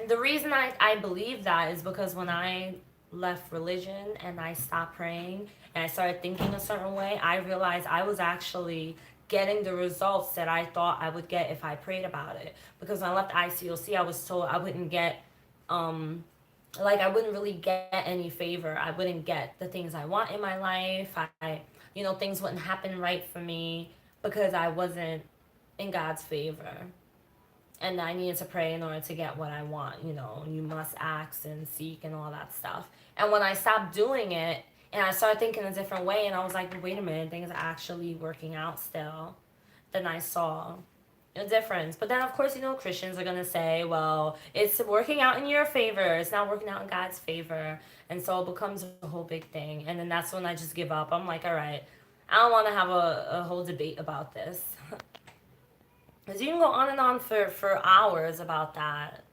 the reason I believe that is because when I left religion and I stopped praying and I started thinking a certain way, I realized I was actually getting the results that I thought I would get if I prayed about it. Because when I left ICOC, I was told I wouldn't get, I wouldn't really get any favor. I wouldn't get the things I want in my life. Things wouldn't happen right for me because I wasn't in God's favor, and I needed to pray in order to get what I want. You must ask and seek and all that stuff. And when I stopped doing it and I started thinking a different way, and I was like, wait a minute, things are actually working out still, then I saw a difference. But then, of course, Christians are going to say, well, it's working out in your favor, it's not working out in God's favor. And so it becomes a whole big thing. And then that's when I just give up. I'm like, all right, I don't want to have a whole debate about this. Because you can go on and on for hours about that.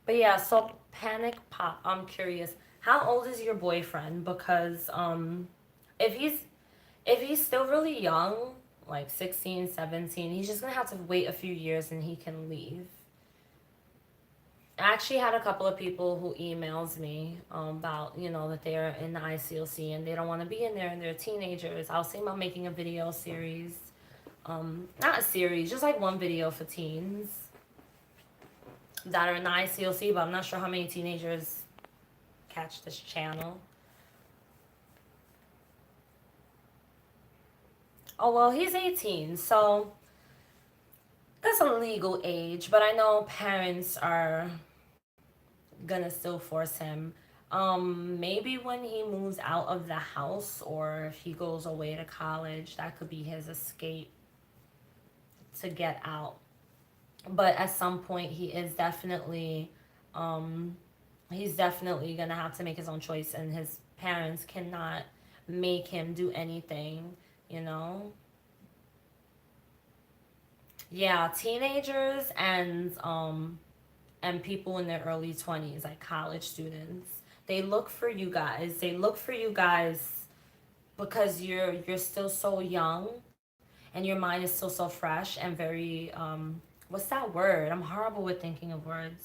But yeah, so Panic Pop, I'm curious. How old is your boyfriend? Because if he's if he's still really young, like 16, 17, he's just gonna have to wait a few years and he can leave. I actually had a couple of people who emails me about, that they're in the ICOC and they don't want to be in there and they're teenagers. I was thinking about making a video series. Not a series, just like one video for teens that are in the ICOC, but I'm not sure how many teenagers catch this channel. Oh, well, he's 18, so that's past legal age, but I know parents are gonna still force him. Maybe when he moves out of the house or if he goes away to college, that could be his escape to get out. But at some point, um, he's definitely gonna have to make his own choice, and his parents cannot make him do anything. You know, yeah, teenagers and people in their early 20s, like college students, they look for you guys. They look for you guys because you're still so young and your mind is still so fresh and very what's that word? I'm horrible with thinking of words.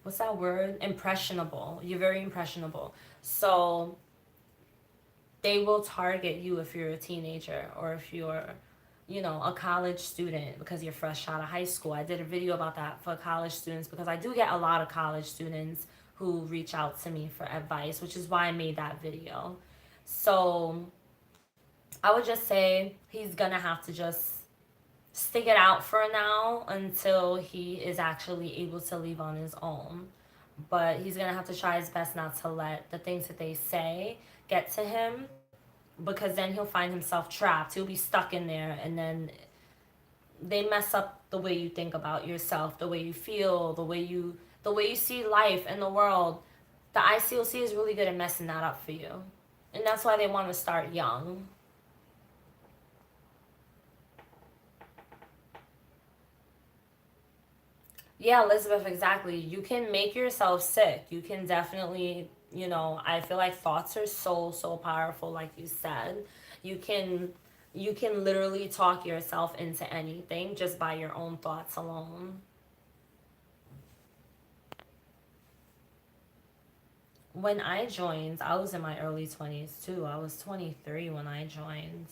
What's that word? Impressionable. You're very impressionable. So they will target you if you're a teenager or if you're, you know, a college student because you're fresh out of high school. I did a video about that for college students because I do get a lot of college students who reach out to me for advice, which is why I made that video. So I would just say he's gonna have to just stick it out for now until he is actually able to leave on his own. But he's gonna have to try his best not to let the things that they say get to him because then he'll find himself trapped. He'll be stuck in there, and then they mess up the way you think about yourself, the way you feel, the way you see life and the world. The ICOC is really good at messing that up for you. And that's why they want to start young. Yeah, Elizabeth, exactly. You can make yourself sick. You can definitely, you know, I feel like thoughts are so, so powerful, like you said. You can you can literally talk yourself into anything just by your own thoughts alone. When I joined, I was in my early 20s too. I was 23 when I joined.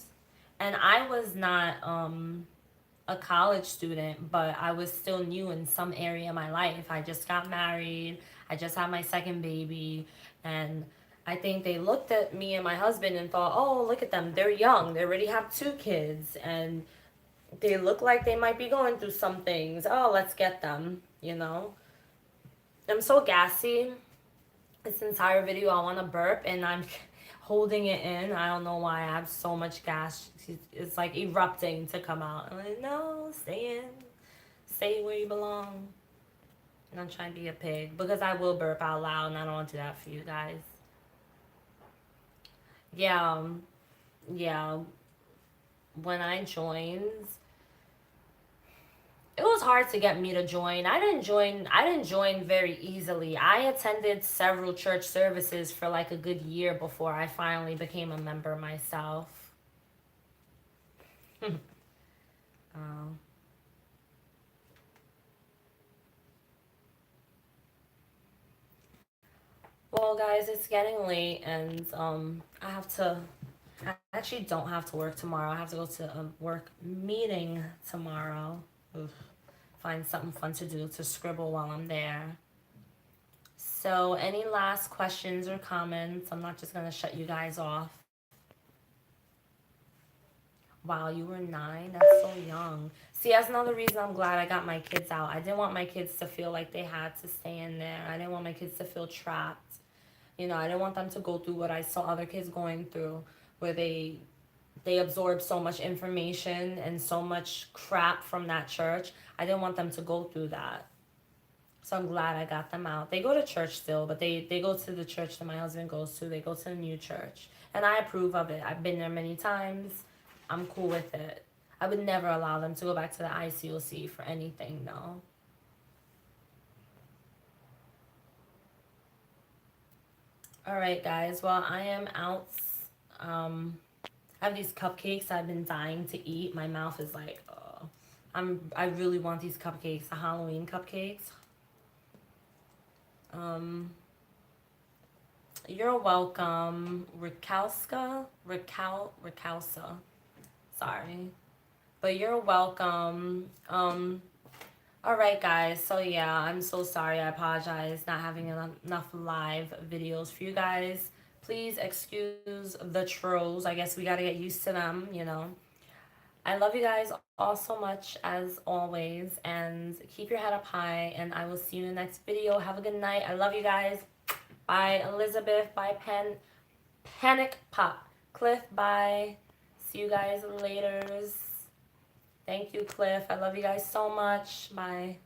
And I was not a college student, but I was still new in some area of my life. I just got married, I just had my second baby, and I think they looked at me and my husband and thought, oh, look at them, they're young, they already have two kids, and they look like they might be going through some things. Oh, let's get them, you know? I'm so gassy. This entire video, I want to burp, and I'm holding it in. I don't know why I have so much gas. It's like erupting to come out. I'm like, no, stay in. Stay where you belong. And I'm trying to be a pig because I will burp out loud, and I don't want to do that for you guys. Yeah, yeah. When I joined, it was hard to get me to join. I didn't join very easily. I attended several church services for like a good year before I finally became a member myself. um, well, guys, it's getting late, and I have to. I actually don't have to work tomorrow. I have to go to a work meeting tomorrow. Oof. Find something fun to do to scribble while I'm there. So, any last questions or comments? I'm not just gonna shut you guys off. Wow, you were 9? That's so young. See, that's another reason I'm glad I got my kids out. I didn't want my kids to feel like they had to stay in there. I didn't want my kids to feel trapped. You know, I didn't want them to go through what I saw other kids going through, where they absorb so much information and so much crap from that church. I didn't want them to go through that. So I'm glad I got them out. They go to church still, but they go to the church that my husband goes to. They go to the new church. And I approve of it. I've been there many times. I'm cool with it. I would never allow them to go back to the ICOC for anything, no. All right, guys. Well, I am out. I have these cupcakes I've been dying to eat. My mouth is like, I really want these cupcakes, the Halloween cupcakes. Um, you're welcome, Ricalsa. Sorry, but you're welcome. All right, guys. So yeah, I'm so sorry. I apologize not having enough live videos for you guys. Please excuse the trolls. I guess we gotta get used to them, you know. I love you guys all so much as always, and keep your head up high, and I will see you in the next video. Have a good night. I love you guys. Bye, Elizabeth. Bye, Panic Pop. Cliff, bye. See you guys later. Thank you, Cliff. I love you guys so much. Bye.